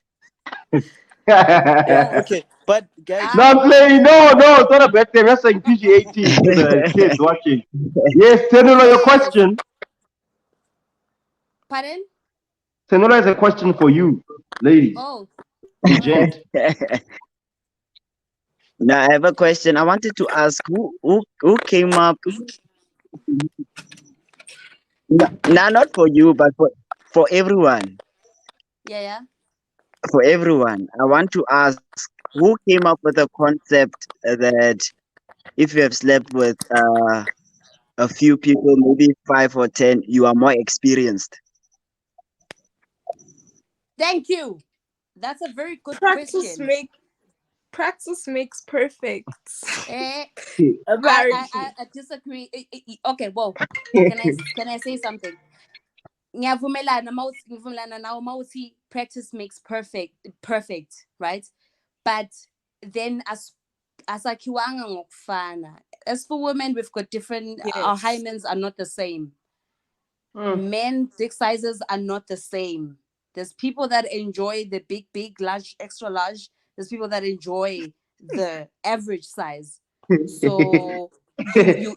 Yeah, No, okay. But guys, Ah, I'm saying no, no, it's not a bad thing. I'm just saying PG 18 to the kids watching. Yes, Senora, your yes. question. Pardon? Senora is a question for you, ladies Oh, and all right. gent. Now I have a question. I wanted to ask who came up. Nah, not for you, but for everyone. Yeah, yeah. For everyone, I want to ask who came up with the concept that if you have slept with a few people, maybe 5 or 10, you are more experienced. Thank you. That's a very good Practice question. make practice makes perfect. Eh, Apparently. I disagree. Okay, well, can I say something? Ngiyavumelana ngivumelana nawe mawuthi practice makes perfect, right? But then asakhiwanga ngokufana. As for women, we've got different, our Yes. hymens are not the same. Men dick sizes are not the same. There's people that enjoy the big, large, extra large. There's people that enjoy the average size. So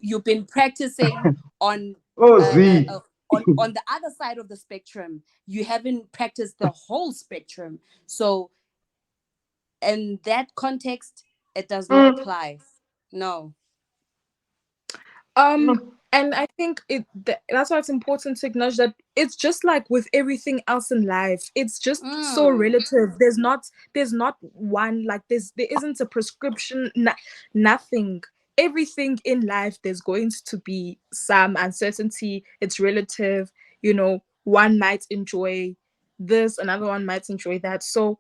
you've been practicing on Oh, uh, uh, Z. uh, on the other side of the spectrum. You haven't practiced the whole spectrum. So in that context, it does not apply. No. Um, and I think that's why it's important to acknowledge that it's just like with everything else in life. It's just so Mm. relative. There's not one, like there isn't a prescription, nothing. Everything in life, there's going to be some uncertainty. It's relative. One might enjoy this, another one might enjoy that. So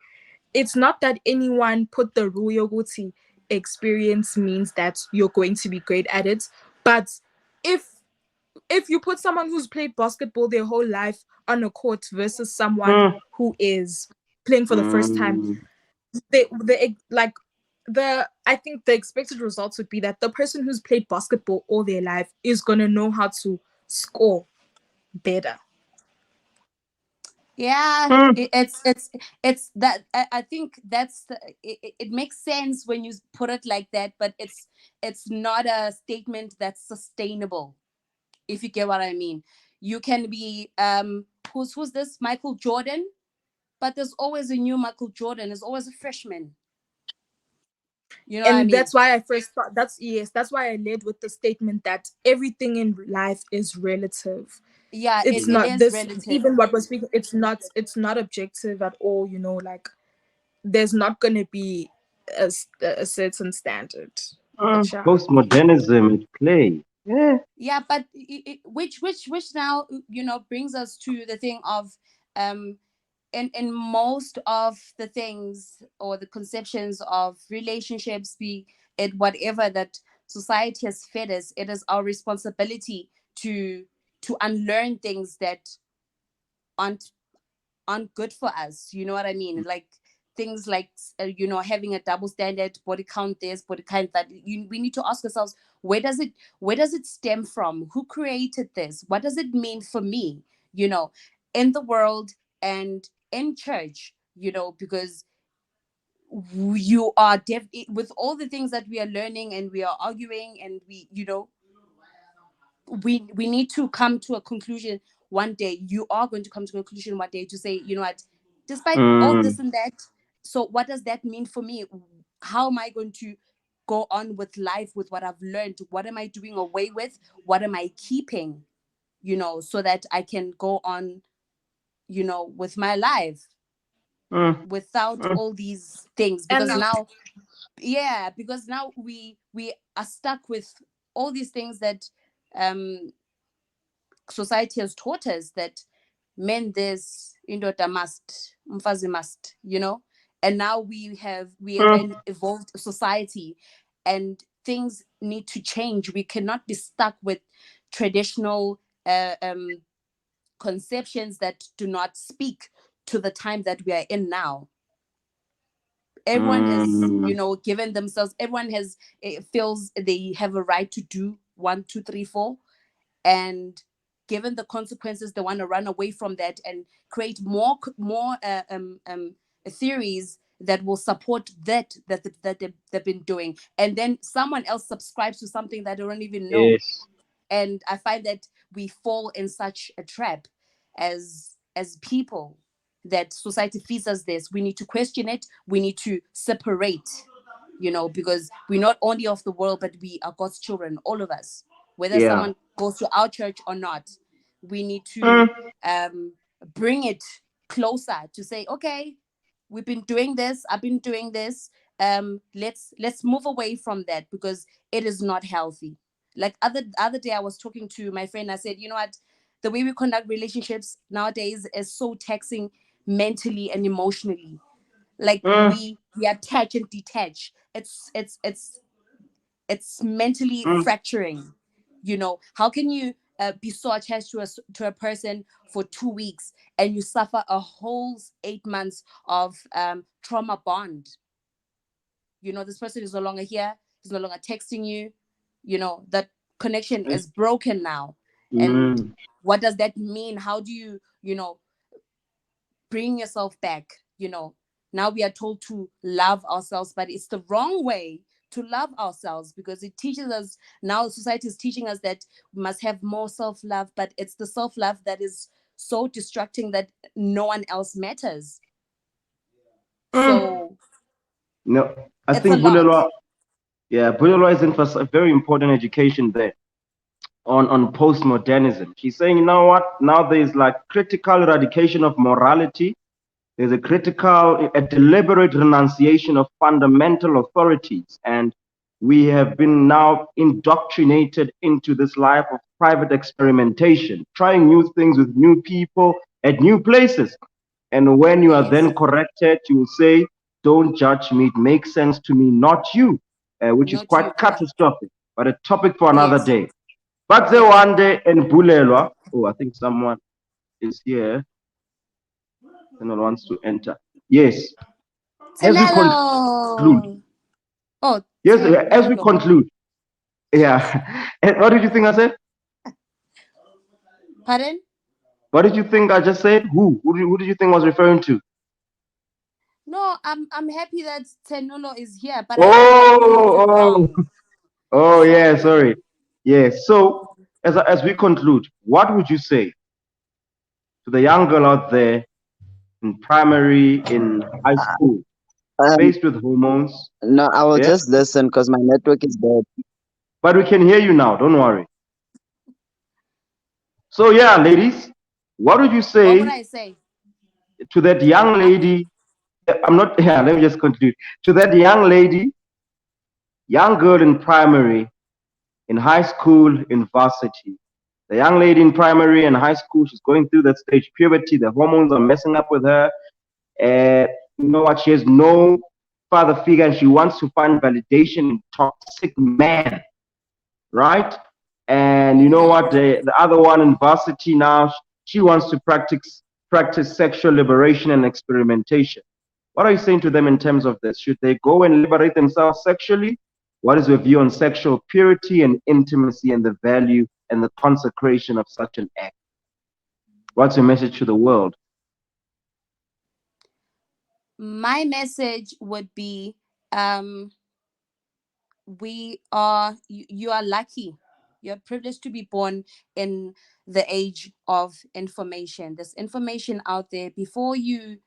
it's not that anyone put the rule yoguti experience means that you're going to be great at it. But if you put someone who's played basketball their whole life on a court versus someone who is playing for the first time, Mm. they like the I think the expected results would be that the person who's played basketball all their life is gonna know how to score better. Yeah, it's that I think it makes sense when you put it like that, but it's not a statement that's sustainable, if you get what I mean. You can be who's this Michael Jordan, but there's always a new Michael Jordan. There's always a freshman. You know what I And mean? that's why I first thought that's why I led with the statement that everything in life is relative. Yeah, It's it not is this, relative. even what we're speaking, it's not objective at all. Like there's not going to be a certain standard. But yeah. Postmodernism at play. Yeah. Yeah, but which now brings us to the thing of um in most of the things or the conceptions of relationships, be it whatever that society has fed us, it is our responsibility to unlearn things that aren't aren't good for us. You know what I mean? Like things like having a double standard, body count this, body count that. We need to ask ourselves, where does it stem from? Who created this? What does it mean for me? You know, in the world and in church. Because you are with all the things that we are learning and we are arguing and we need to come to a conclusion one day. You are going to come to a conclusion one day to say, you know what, despite all Mm, this and that, so what does that mean for me? How am I going to go on with life with what I've learned? What am I doing away with? What am I keeping? So that I can go on, with my life mm, without mm, all these things. And Because now we are stuck with all these things that um society has taught us, that men this, indoda must, umfazi must, and now we have mm, an evolved society, and things need to change. We cannot be stuck with traditional conceptions that do not speak to the time that we are in now. Everyone has, mm, given themselves, everyone has, feels they have a right to do 1 2 3 4, and given the consequences, they want to run away from that and create more theories that will support that they've been doing, and then someone else subscribes to something that they don't even know. yes. And I find that we fall in such a trap as people, that society feeds us this. We need to question it. We need to separate, because we're not only of the world, but we are God's children, all of us, whether Yeah. someone goes to our church or not. We need to Mm, bring it closer to say, okay, we've been doing this, I've been doing this, let's move away from that, because it is not healthy. Like other day I was talking to my friend. I said, you know what, the way we conduct relationships nowadays is so taxing mentally and emotionally. Like mm, we attach and detach. It's mentally mm, fracturing. How can you be so attached to a person for 2 weeks, and you suffer a whole 8 months of trauma bond? This person is no longer here, he's no longer texting you. That connection mm, is broken now. And mm, what does that mean? How do you, bring yourself back? Now we are told to love ourselves, but it's the wrong way to love ourselves, because it teaches us, now society is teaching us that we must have more self-love, but it's the self-love that is so distracting that no one else matters. mm. So No, I it's a think lot. Bulelwa, yeah, Bulelwa is in for a very important education there on postmodernism. She's saying, you know what? Now there's like critical eradication of morality. There's a deliberate renunciation of fundamental authorities. And we have been now indoctrinated into this life of private experimentation, trying new things with new people at new places. And when you are Yes, then corrected, you will say, don't judge me, it makes sense to me, not you, which is not quite you. Yeah. catastrophic, but a topic for another Yes. day. But the Yes. one day in Bulelwa, oh, I think someone is here. Someone wants to enter. Yes. As we conclude, Tenelo. Oh, yes, as we Tenolo. conclude, yeah. And what did you think I said? Pardon? What did you think I just said? Who did you think I was referring to? No, I'm happy that Tenolo is here, but I pronounced it Oh, oh, wrong. oh, yeah, Sorry. sorry. Yes. So, as we conclude, what would you say to the young girl out there in primary, in high school, Um, faced with hormones? no, I will Yeah. just listen because my network is bad. But we can hear you now. Don't worry. So, yeah, ladies, what would you What would say I say? to that young lady? I'm not, yeah, let me just conclude. To that young lady, young girl in primary, in high school, in varsity. The young lady in primary and high school, she's going through that stage, puberty, the hormones are messing up with her. And you know what? She has no father figure and she wants to find validation in toxic man. right? And you know what? The other one in varsity now, she wants to practice sexual liberation and experimentation. What are you saying to them in terms of this? Should they go and liberate themselves sexually? What is your view on sexual purity and intimacy and the value and the consecration of such an act? What's your message to the world? My message would be, um, you are lucky, you're privileged to be born in the age of information. There's information out there before you,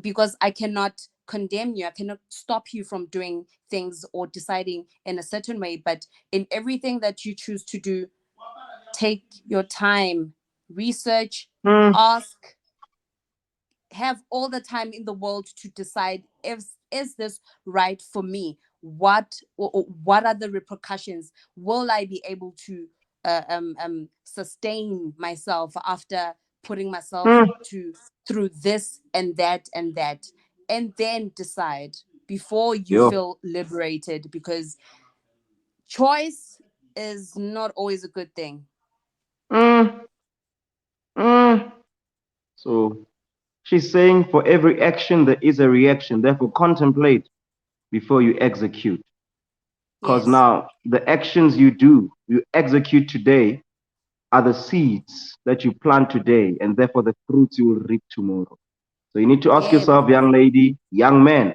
because I cannot condemn you, I cannot stop you from doing things or deciding in a certain way, but in everything that you choose to do, take your time, research, Mm, ask, have all the time in the world to decide, if is this right for me, what are the repercussions, will I be able to sustain myself after putting myself mm, to through this and that and that, and then decide before you yo. feel liberated, because choice is not always a good thing. Mm, mm. So she's saying for every action there is a reaction. Therefore, contemplate before you execute. Because Yes. now the actions you do, you execute today, are the seeds that you plant today, and therefore the fruits you will reap tomorrow. So you need to ask Yeah, yourself, young lady, young man,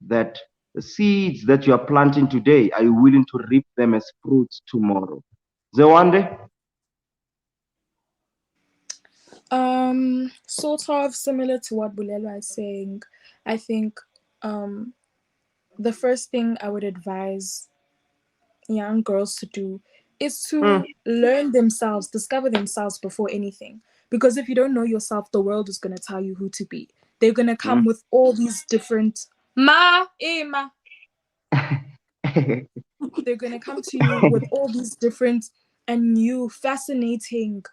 that the seeds that you are planting today, are you willing to reap them as fruits tomorrow? Zewande? Sort of similar to what Bulelwa is saying. I think um the first thing I would advise young girls to do is Mm, to learn themselves, discover themselves before anything. Because if you don't know yourself, the world is going to tell you who to be. They're going to come mm. with all these different ma. They're going to come to you with all these different and new, fascinating,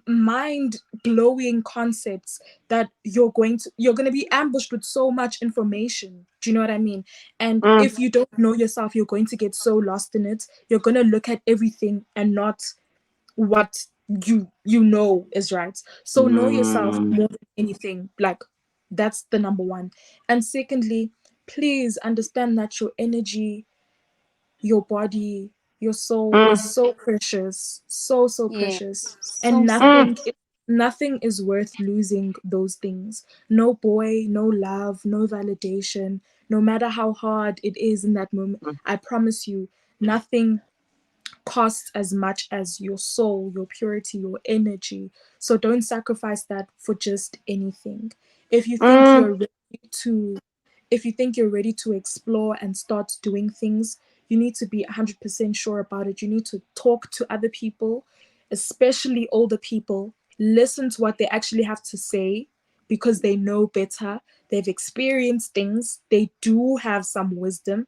mind-blowing concepts that you're going to be ambushed with so much information. Do you know what I mean? And Mm, if you don't know yourself, you're going to get so lost in it. You're going to look at everything and not what you know is right. So know yourself mm, more than anything. Like, that's the number one. And secondly, please understand that your energy, your body, your soul is mm, so precious, so yeah, precious, and so mm, nothing is worth losing those things. No boy, no love, no validation, no matter how hard it is in that moment. I promise you, nothing costs as much as your soul, your purity, your energy. So don't sacrifice that for just anything. If you think mm, you're ready to if you think you're ready to explore and start doing things, you need to be 100% sure about it. You need to talk to other people, especially older people. Listen to what they actually have to say because they know better. They've experienced things. They do have some wisdom.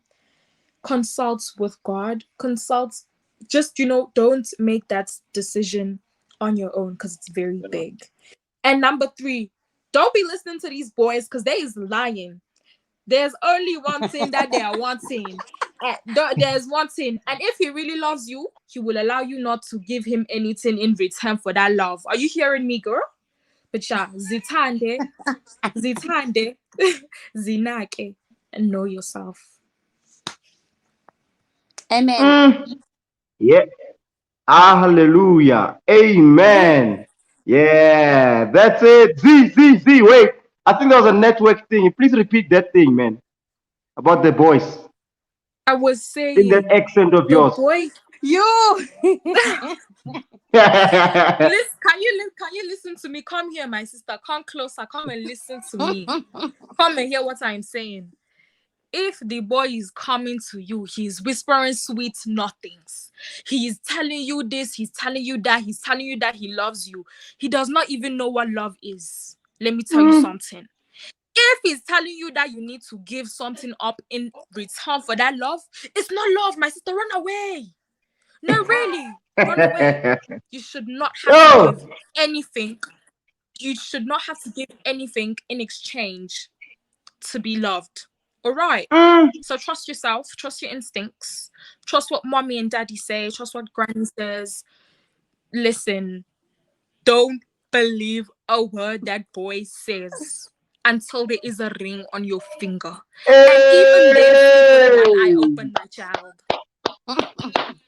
Consult with God. Consult, just, don't make that decision on your own because it's very big. And number three, don't be listening to these boys because they is lying. There's only one thing that they are wanting. There's one thing. And if he really loves you, he will allow you not to give him anything in return for that love. Are you hearing me, girl? But yeah, zitande, zinake, and know yourself. amen. mm. Yeah. Hallelujah. Amen. Yeah, that's it. Z. Wait. I think that was a network thing. Please repeat that thing, man, about the voice I was in that saying, accent of the yours. boy. You. Listen, can you listen to me? Come here, my sister. Come closer. Come and listen to me. Come and hear what I'm saying. If the boy is coming to you, he's whispering sweet nothings. He's telling you this, he's telling you that, he's telling you that he loves you. He does not even know what love is. Let me tell you Mm. something. If he's telling you that you need to give something up in return for that love, it's not love, my sister. Run away. No, really. Run away. You should not have to Yo. give anything. You should not have to give anything in exchange to be loved. All right. Mm. So trust yourself, trust your instincts, trust what mommy and daddy say, trust what granny says. Listen, don't believe a word that boy says until there is a ring on your finger. And even then, sleep with one eye Hey! open, my child.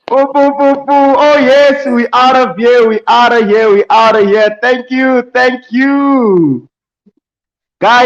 Boo, boo, boo, boo. Oh yes, we out of here. We out of here. We out of here. Thank you. Thank you. Guys.